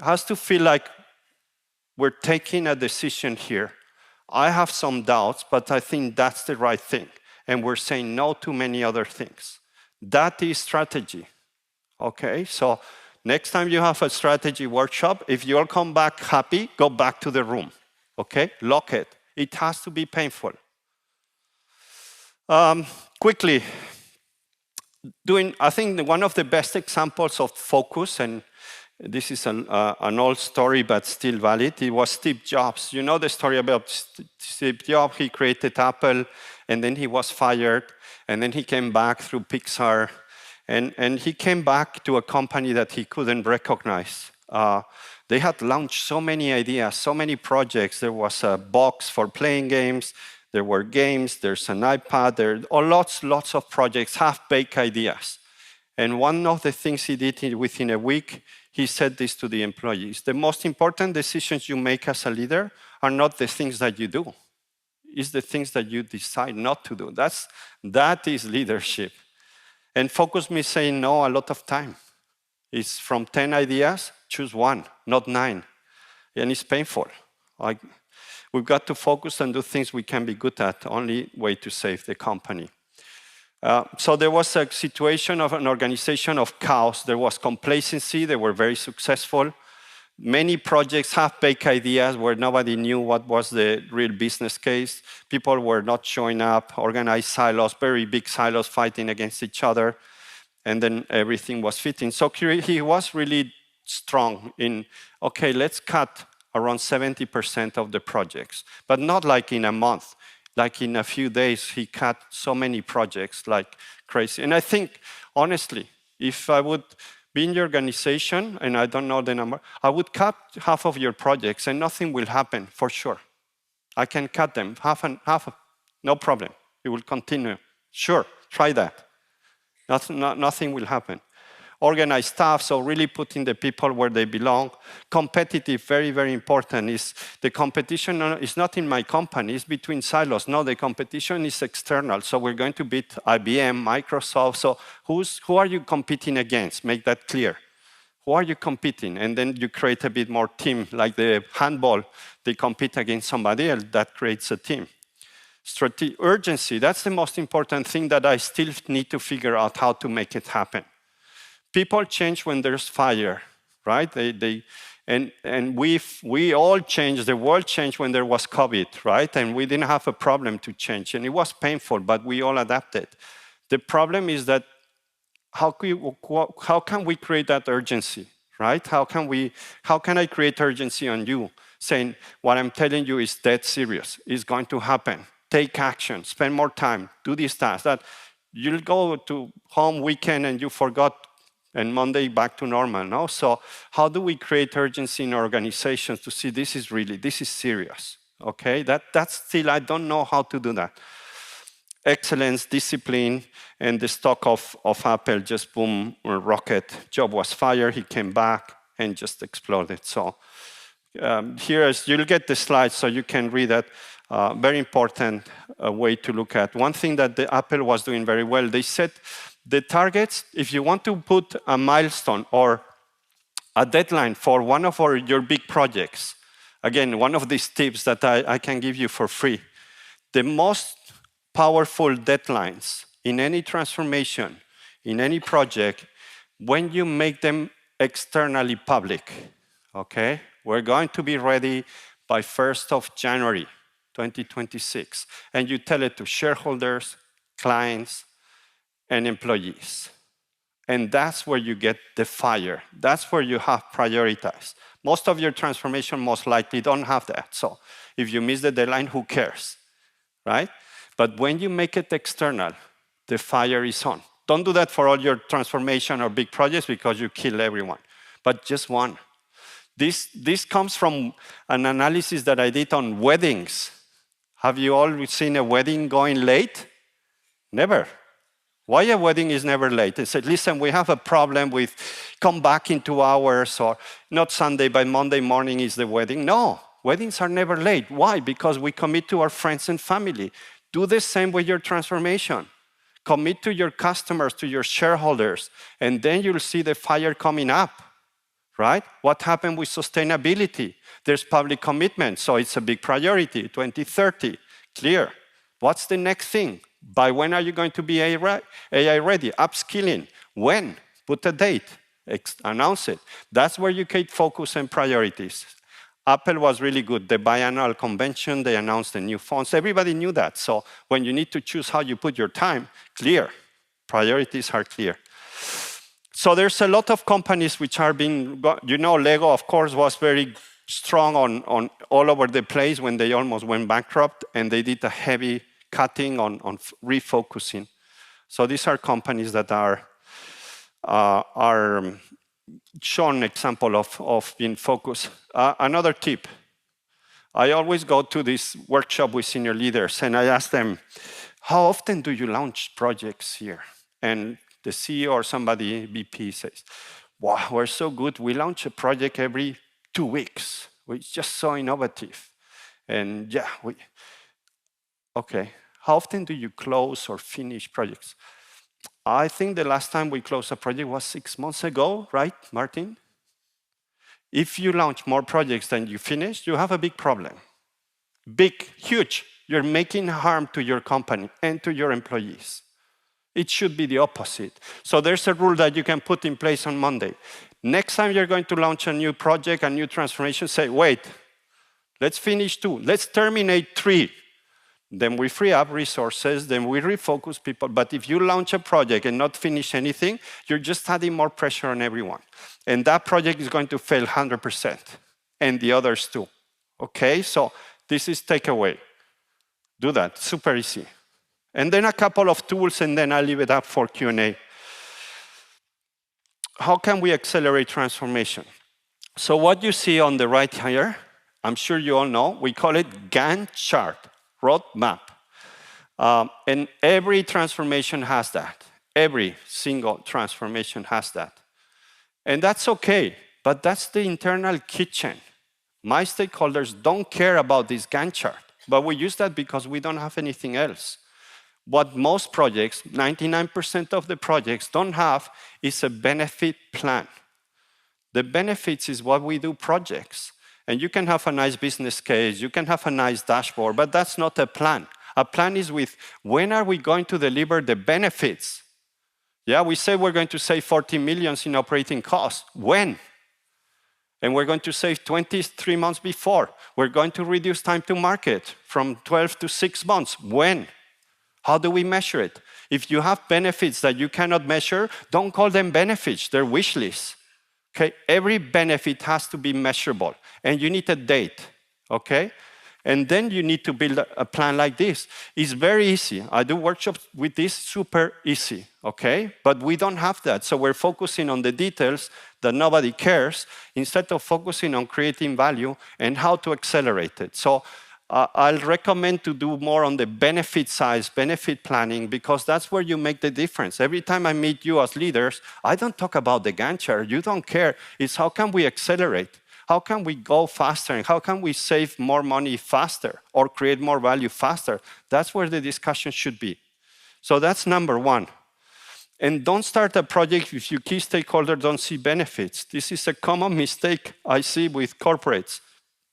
has to feel like we're taking a decision here. I have some doubts, but I think that's the right thing. And we're saying no to many other things. That is strategy, okay? So next time you have a strategy workshop, if you all come back happy, go back to the room, okay? Lock it. It has to be painful. Quickly, I think one of the best examples of focus, and this is an old story, but still valid. It was Steve Jobs. You know the story about Steve Jobs? He created Apple, and then he was fired. And then he came back through Pixar. And he came back to a company that he couldn't recognize. They had launched so many ideas, so many projects. There was a box for playing games. There were games. There's an iPad. There are lots of projects, half-baked ideas. And one of the things he did within a week, he said this to the employees. The most important decisions you make as a leader are not the things that you do. It's the things that you decide not to do. That is leadership. And focus means saying no a lot of time. It's from 10 ideas, choose one, not 9. And it's painful. We've got to focus and do things we can be good at, only way to save the company. So there was a situation of an organization of chaos. There was complacency. They were very successful. Many projects, half-baked ideas where nobody knew what was the real business case. People were not showing up, organized silos, very big silos fighting against each other. And then everything was fitting. So he was really strong in, okay, let's cut around 70% of the projects. But not like in a month. Like in a few days, he cut so many projects like crazy. And I think, honestly, if I would be in your organization, and I don't know the number, I would cut half of your projects and nothing will happen, for sure. I can cut them, half, no problem. It will continue. Sure, try that. Nothing will happen. Organize staff, so really putting the people where they belong. Competitive, very, very important, is the competition is not in my company, it's between silos. No, the competition is external. So we're going to beat IBM, Microsoft. So who are you competing against? Make that clear. Who are you competing? And then you create a bit more team, like the handball. They compete against somebody else, that creates a team. Urgency, that's the most important thing that I still need to figure out how to make it happen. People change when there's fire, right? And we all changed, the world changed when there was COVID, right? And we didn't have a problem to change. And it was painful, but we all adapted. The problem is that how can we create that urgency, right? How can I create urgency on you? Saying, what I'm telling you is dead serious. It's going to happen. Take action, spend more time, do these tasks. That you'll go to home weekend and you forgot, and Monday back to normal, no? So how do we create urgency in organizations to see this is serious, okay? That's still, I don't know how to do that. Excellence, discipline, and the stock of Apple just boom, rocket. Job was fired, he came back and just exploded. So you'll get the slides so you can read that. Very important way to look at. One thing that the Apple was doing very well, they set the targets. If you want to put a milestone or a deadline for one of your big projects, again, one of these tips that I can give you for free, the most powerful deadlines in any transformation, in any project, when you make them externally public, okay? We're going to be ready by 1st of January, 2026. And you tell it to shareholders, clients, and employees. And that's where you get the fire. That's where you have prioritized. Most of your transformation most likely don't have that. So if you miss the deadline, who cares, right? But when you make it external, the fire is on. Don't do that for all your transformation or big projects because you kill everyone, but just one. This comes from an analysis that I did on weddings. Have you all seen a wedding going late? Never. Why a wedding is never late? They said, listen, we have a problem with come back in 2 hours, or not Sunday, but Monday morning is the wedding. No, weddings are never late. Why? Because we commit to our friends and family. Do the same with your transformation. Commit to your customers, to your shareholders, and then you'll see the fire coming up, right? What happened with sustainability? There's public commitment, so it's a big priority, 2030, clear. What's the next thing? By when are you going to be AI ready? Upskilling. When? Put a date. Announce it. That's where you create focus and priorities. Apple was really good. The biannual convention, they announced the new phones. Everybody knew that. So when you need to choose how you put your time, clear. Priorities are clear. So there's a lot of companies which are being, Lego, of course, was very strong on all over the place when they almost went bankrupt, and they did a heavy cutting on refocusing. So these are companies that are shown example of being focused. Another tip, I always go to this workshop with senior leaders and I ask them, how often do you launch projects here? And the CEO or somebody, VP says, wow, we're so good. We launch a project every 2 weeks. We're just so innovative. And yeah, okay. How often do you close or finish projects? I think the last time we closed a project was 6 months ago, right, Martin? If you launch more projects than you finish, you have a big problem. Big, huge. You're making harm to your company and to your employees. It should be the opposite. So there's a rule that you can put in place on Monday. Next time you're going to launch a new project, a new transformation, say, wait, let's finish 2, let's terminate 3. Then we free up resources, then we refocus people. But if you launch a project and not finish anything, you're just adding more pressure on everyone. And that project is going to fail 100%, and the others too. Okay, so this is takeaway. Do that, super easy. And then a couple of tools, and then I'll leave it up for Q&A. How can we accelerate transformation? So what you see on the right here, I'm sure you all know, we call it Gantt chart, roadmap. And every transformation has that. Every single transformation has that. And that's okay, but that's the internal kitchen. My stakeholders don't care about this Gantt chart, but we use that because we don't have anything else. What most projects, 99% of the projects don't have is a benefit plan. The benefits is what we do projects. And you can have a nice business case, you can have a nice dashboard, but that's not a plan. A plan is with when are we going to deliver the benefits? Yeah, we say we're going to save 40 million in operating costs. When? And we're going to save 23 months before. We're going to reduce time to market from 12 to 6 months. When? How do we measure it? If you have benefits that you cannot measure, don't call them benefits, they're wish lists. Okay? Every benefit has to be measurable, and you need a date, okay? And then you need to build a plan like this. It's very easy. I do workshops with this, super easy, okay? But we don't have that, so we're focusing on the details that nobody cares, instead of focusing on creating value and how to accelerate it. So I'll recommend to do more on the benefit size, benefit planning, because that's where you make the difference. Every time I meet you as leaders, I don't talk about the Gantt chart. You don't care. It's how can we accelerate? How can we go faster? And how can we save more money faster or create more value faster? That's where the discussion should be. So that's number one. And don't start a project if your key stakeholders don't see benefits. This is a common mistake I see with corporates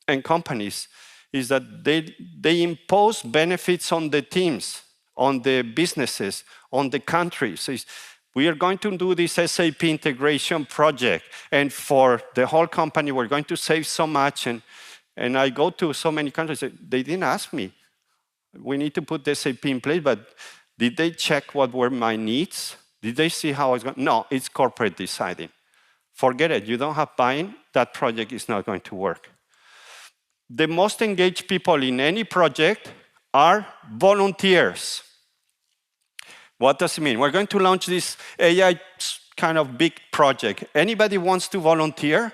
and companies, is that they impose benefits on the teams, on the businesses, on the countries. We are going to do this SAP integration project, and for the whole company, we're going to save so much. And I go to so many countries, they didn't ask me. We need to put the SAP in place, but did they check what were my needs? Did they see how I was going? No, it's corporate deciding. Forget it, you don't have buy-in, that project is not going to work. The most engaged people in any project are volunteers. What does it mean? We're going to launch this AI kind of big project. Anybody wants to volunteer?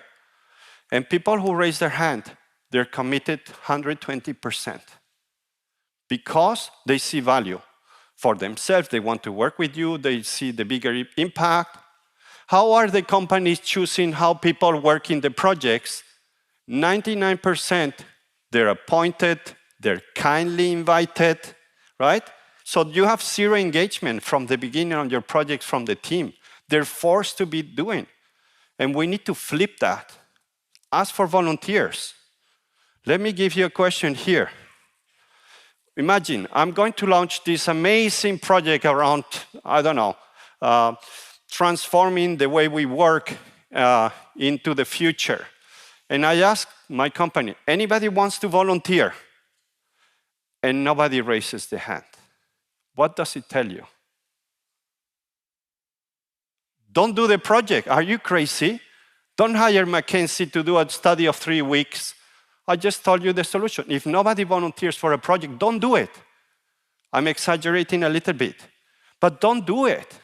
And people who raise their hand, they're committed 120%. Because they see value for themselves, they want to work with you, they see the bigger impact. How are the companies choosing how people work in the projects? 99%, they're appointed, they're kindly invited, right? So you have zero engagement from the beginning on your projects from the team. They're forced to be doing. And we need to flip that. Ask for volunteers. Let me give you a question here. Imagine, I'm going to launch this amazing project around, I don't know, transforming the way we work into the future. And I ask my company, anybody wants to volunteer? And nobody raises the hand. What does it tell you? Don't do the project. Are you crazy? Don't hire McKinsey to do a study of 3 weeks. I just told you the solution. If nobody volunteers for a project, don't do it. I'm exaggerating a little bit. But don't do it.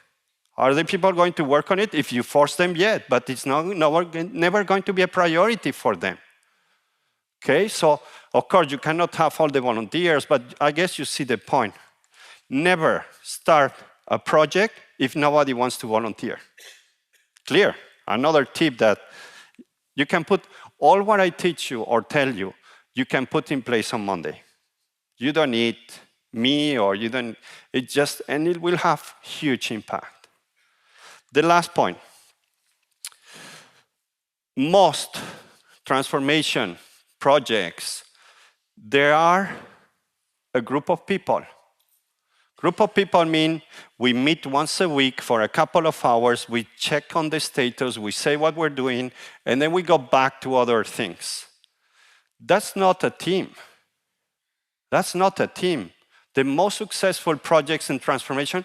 Are the people going to work on it? If you force them, yet, but it's never going to be a priority for them. Okay, so of course you cannot have all the volunteers, but I guess you see the point. Never start a project if nobody wants to volunteer. Clear? Another tip that you can put all what I teach you or tell you, you can put in place on Monday. You don't need me or you don't, and it will have huge impact. The last point. Most transformation projects, there are a group of people. Group of people mean we meet once a week for a couple of hours, we check on the status, we say what we're doing, and then we go back to other things. That's not a team. That's not a team. The most successful projects in transformation,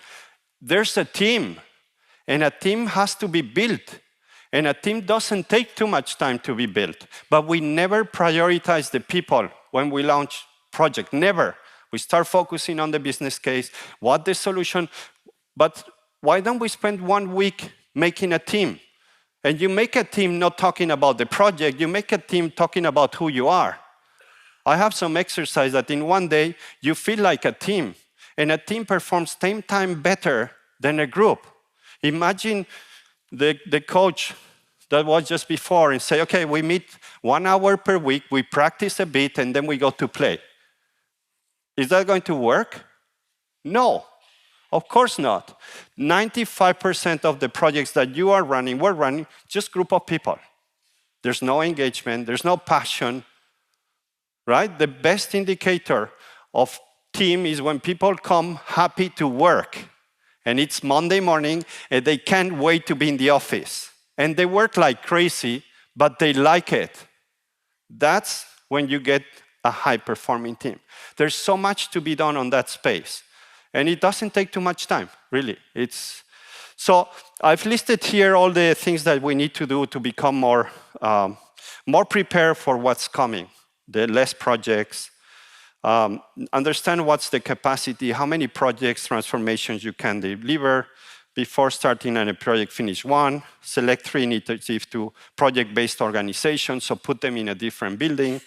there's a team, and a team has to be built. And a team doesn't take too much time to be built, but we never prioritize the people when we launch project, never. We start focusing on the business case, what the solution, but why don't we spend 1 week making a team? And you make a team not talking about the project, you make a team talking about who you are. I have some exercise that in 1 day, you feel like a team, and a team performs 10 times better than a group. Imagine the coach that was just before and say, okay, we meet 1 hour per week, we practice a bit, and then we go to play. Is that going to work? No, of course not. 95% of the projects that you are running, we're running, just group of people. There's no engagement, there's no passion, right? The best indicator of team is when people come happy to work. And it's Monday morning, and they can't wait to be in the office. And they work like crazy, but they like it. That's when you get a high-performing team. There's so much to be done on that space. And it doesn't take too much time, really. So I've listed here all the things that we need to do to become more prepared for what's coming. The less projects, understand what's the capacity, how many projects, transformations you can deliver before starting on a project, finish one, select 3 initiatives to project-based organizations, so put them in a different building,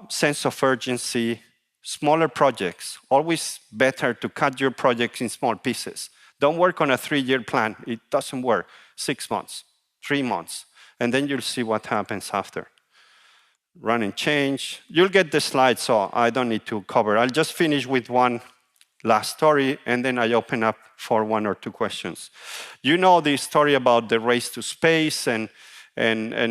sense of urgency, smaller projects, always better to cut your projects in small pieces. Don't work on a 3-year plan, it doesn't work. 6 months, 3 months, and then you'll see what happens after. Run and change. You'll get the slides, so I don't need to cover. I'll just finish with one last story, and then I open up for 1 or 2 questions. You know the story about the race to space and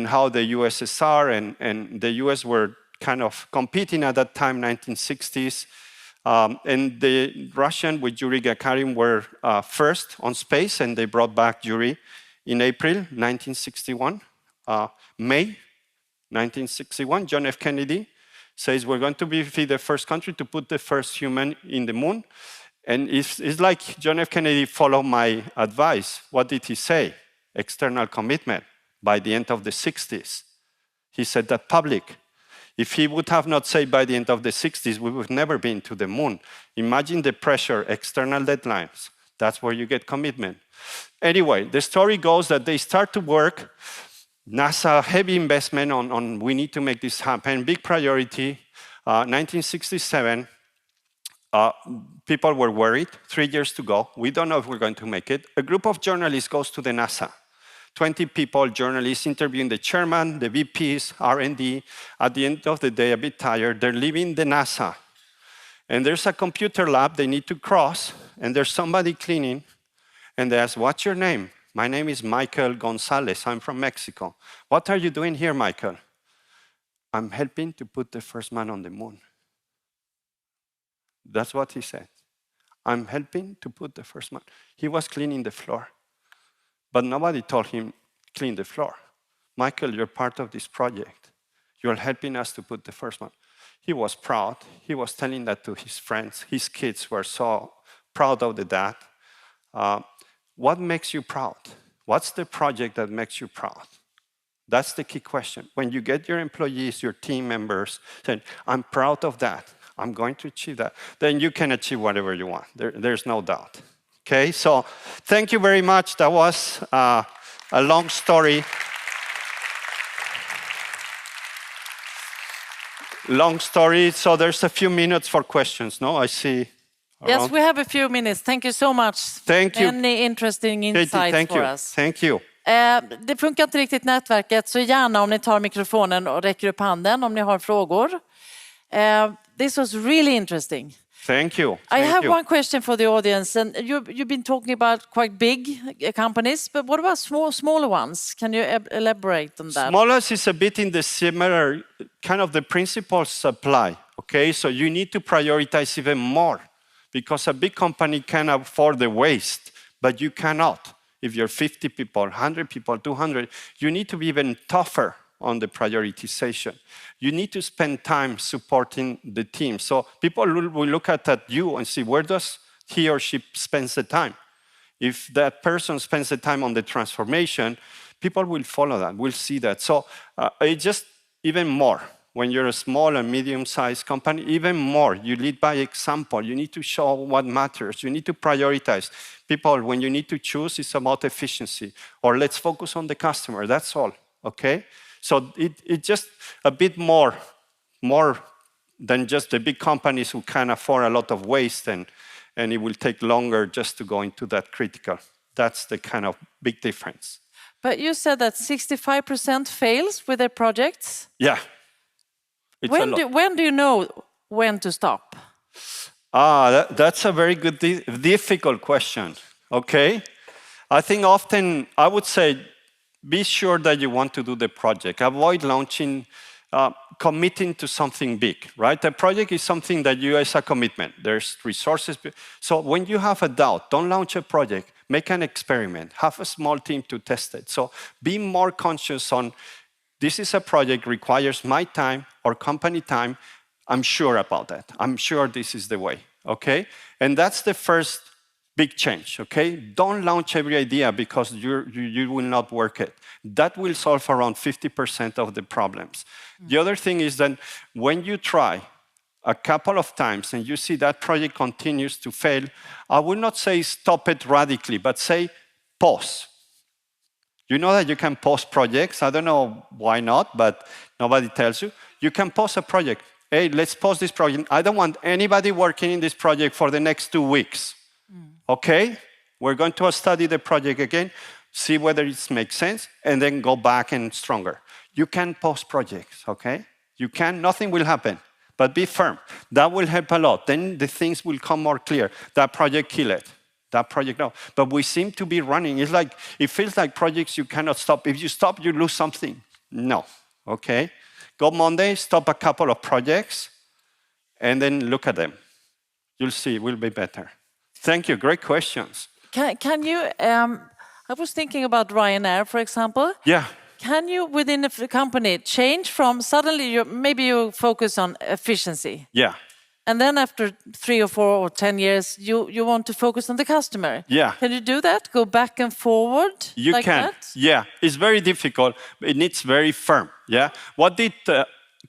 how the USSR and the US were kind of competing at that time, 1960s. And the Russian with Yuri Gagarin were first on space, and they brought back Yuri in April 1961. May 1961, John F. Kennedy says we're going to be the first country to put the first human in the moon. And it's like John F. Kennedy followed my advice. What did he say? External commitment by the end of the 60s. He said that public. If he would have not said by the end of the 60s, we would never been to the moon. Imagine the pressure, external deadlines. That's where you get commitment. Anyway, the story goes that they start to work. NASA, heavy investment on we need to make this happen, big priority. 1967, people were worried, 3 years to go. We don't know if we're going to make it. A group of journalists goes to the NASA. 20 people, journalists, interviewing the chairman, the VPs, R&D. At the end of the day, a bit tired, they're leaving the NASA. And there's a computer lab they need to cross, and there's somebody cleaning, and they ask, what's your name? My name is Michael Gonzalez, I'm from Mexico. What are you doing here, Michael? I'm helping to put the first man on the moon. That's what he said. I'm helping to put the first man. He was cleaning the floor. But nobody told him, clean the floor. Michael, you're part of this project. You're helping us to put the first one. He was proud. He was telling that to his friends. His kids were so proud of the dad. What makes you proud? What's the project that makes you proud? That's the key question. When you get your employees, your team members saying, I'm proud of that, I'm going to achieve that, then you can achieve whatever you want. There's no doubt. Okay, so thank you very much. That was a long story. Long story, so there's a few minutes for questions, no? I see. Yes, we have a few minutes. Thank you so much. Thank you. Many interesting insights Thank for you. us. Thank you. Det funkar inte riktigt nätverket, så gärna om ni tar mikrofonen och räcker upp handen om ni har frågor. This was really interesting. Thank you. I have one question for the audience, and you've been talking about quite big companies, but what about smaller ones? Can you elaborate on that? Smallest is a bit in the similar kind of the principles apply. Okay, so you need to prioritize even more because a big company can afford the waste, but you cannot. If you're 50 people, 100 people, 200, you need to be even tougher on the prioritization. You need to spend time supporting the team. So people will look at you and see, where does he or she spends the time? If that person spends the time on the transformation, people will follow that, will see that. So it's just even more. When you're a small and medium-sized company, even more. You lead by example. You need to show what matters. You need to prioritize. People, when you need to choose, it's about efficiency. Or let's focus on the customer. That's all, okay? So it's just a bit more than just the big companies who can afford a lot of waste, and it will take longer just to go into that critical. That's the kind of big difference. But you said that 65% fails with their projects. Yeah. When do you know when to stop? That's a very good, difficult question, okay? I think often, I would say, be sure that you want to do the project. Avoid launching, committing to something big, right? A project is something that you as a commitment. There's resources. So when you have a doubt, don't launch a project. Make an experiment. Have a small team to test it. So be more conscious on, this is a project requires my time or company time. I'm sure about that. I'm sure this is the way, okay? And that's the first big change, okay? Don't launch every idea because you will not work it. That will solve around 50% of the problems. The other thing is that when you try a couple of times and you see that project continues to fail, I will not say stop it radically, but say pause. You know that you can pause projects. I don't know why not, but nobody tells you. You can pause a project. Hey, let's pause this project. I don't want anybody working in this project for the next 2 weeks. Okay? We're going to study the project again, see whether it makes sense, and then go back and stronger. You can pause projects, okay? You can, nothing will happen, but be firm. That will help a lot. Then the things will come more clear. That project, kill it. That project, no. But we seem to be running. It's like, it feels like projects you cannot stop. If you stop, you lose something. No, okay? Go Monday, stop a couple of projects, and then look at them. You'll see, it will be better. Thank you, great questions. Can you, I was thinking about Ryanair, for example. Yeah. Can you, within a company, change from suddenly, maybe you focus on efficiency. Yeah. And then after 3 or 4 or 10 years, you want to focus on the customer. Yeah. Can you do that? Go back and forward? You like can. That? Yeah. It's very difficult. It needs very firm. Yeah. What did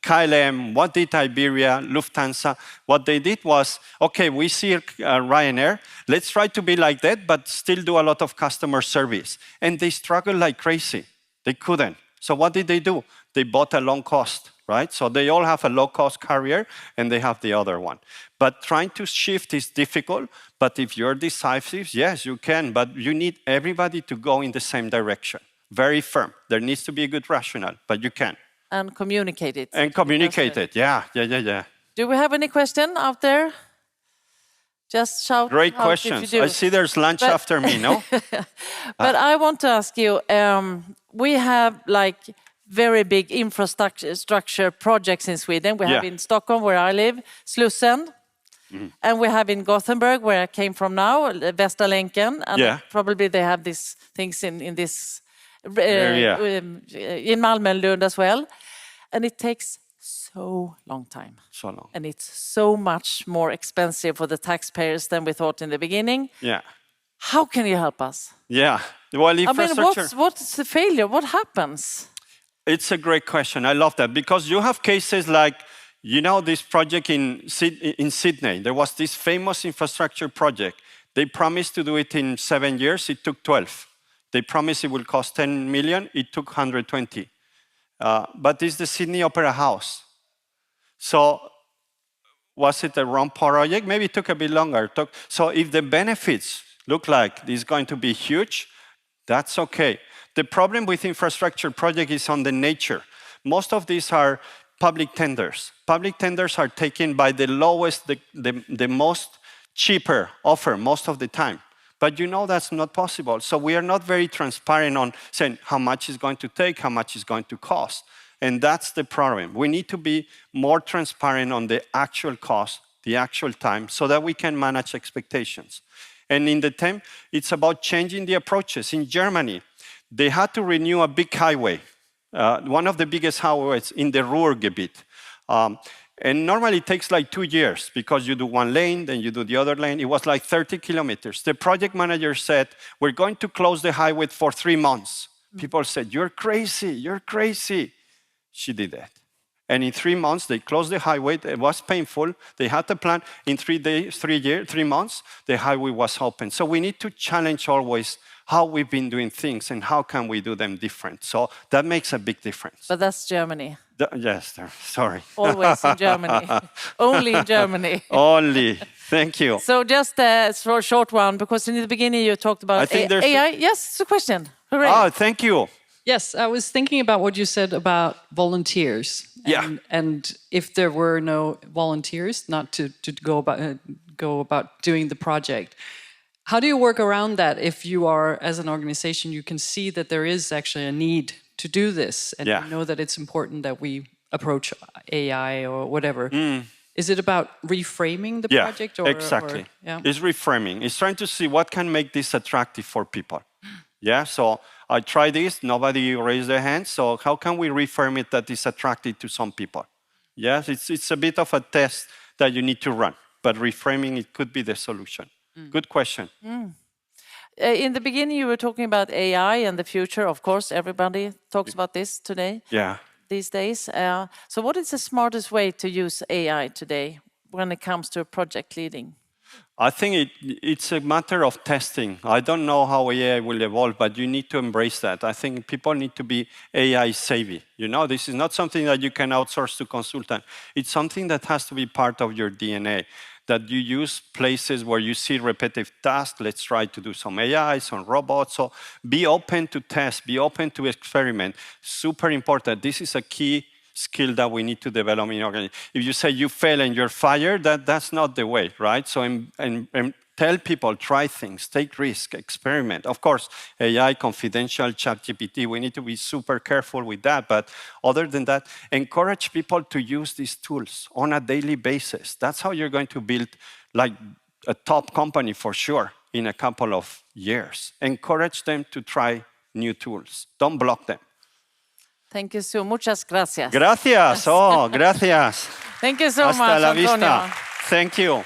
KLM, what did Iberia, Lufthansa? What they did was, okay, we see Ryanair. Let's try to be like that, but still do a lot of customer service. And they struggled like crazy. They couldn't. So what did they do? They bought a long cost. Right? So they all have a low-cost carrier, and they have the other one. But trying to shift is difficult, but if you're decisive, yes, you can, but you need everybody to go in the same direction. Very firm. There needs to be a good rationale, but you can. And communicate it. And communicate it, yeah. Do we have any question out there? Just shout. Great out questions. if you do. I see there's lunch after me, no? But I want to ask you, we have like very big infrastructure projects in Sweden. We have in Stockholm, where I live, Slussen. And we have in Gothenburg, where I came from now, Västra länken. And probably they have these things in this in Malmö and Lund as well. And it takes so long time. So long. And it's so much more expensive for the taxpayers than we thought in the beginning. Yeah. How can you help us? Yeah. Well, infrastructure. I mean, what's the failure? What happens? It's a great question. I love that because you have cases like, you know, this project in Sydney. There was this famous infrastructure project. They promised to do it in 7 years, it took 12. They promised it will cost 10 million, it took 120. But it's the Sydney Opera House. So was it a wrong project? Maybe it took a bit longer. So if the benefits look like it's going to be huge, that's okay. The problem with infrastructure project is on the nature. Most of these are public tenders. Public tenders are taken by the lowest, the most cheaper offer most of the time. But you know that's not possible. So we are not very transparent on saying how much it's going to take, how much it's going to cost. And that's the problem. We need to be more transparent on the actual cost, the actual time, so that we can manage expectations. And in the time, it's about changing the approaches. In Germany, they had to renew a big highway, one of the biggest highways in the Ruhrgebiet. And normally it takes like 2 years because you do one lane, then you do the other lane. It was like 30 kilometers. The project manager said, we're going to close the highway for 3 months. People said, you're crazy, you're crazy. She did that. And in 3 months, they closed the highway. It was painful. They had the plan. In 3 days, 3 months, the highway was open. So we need to challenge always how we've been doing things and how can we do them different. So that makes a big difference. But that's Germany. Yes, sorry. Always in Germany. Only in Germany. Only. Thank you. So just a short one, because in the beginning you talked about AI. Yes, it's a question. Hooray. Oh, thank you. Yes, I was thinking about what you said about volunteers. And if there were no volunteers, not to go about doing the project, how do you work around that if you are, as an organization, you can see that there is actually a need to do this, and you know that it's important that we approach AI or whatever? Is it about reframing the project? Exactly. It's reframing. It's trying to see what can make this attractive for people. Yeah, so I try this, nobody raised their hand, so how can we reframe it that is attractive to some people? Yes, it's a bit of a test that you need to run, but reframing it could be the solution. Good question. In the beginning, you were talking about AI and the future. Of course, everybody talks about this today. Yeah. These days. So what is the smartest way to use AI today when it comes to project leading? I think it's a matter of testing. I don't know how AI will evolve, but you need to embrace that. I think people need to be AI savvy. You know, this is not something that you can outsource to consultant. It's something that has to be part of your DNA, that you use places where you see repetitive tasks. Let's try to do some AI, some robots. So be open to test, be open to experiment. Super important. This is a key skill that we need to develop in organization. If you say you fail and you're fired, that's not the way, right? So and tell people, try things, take risk, experiment. Of course, AI, confidential, ChatGPT, we need to be super careful with that. But other than that, encourage people to use these tools on a daily basis. That's how you're going to build like a top company for sure in a couple of years. Encourage them to try new tools. Don't block them. Thank you so much. Muchas gracias. Gracias. Oh, gracias. Thank you so much, Hasta la vista. Antonio. Thank you.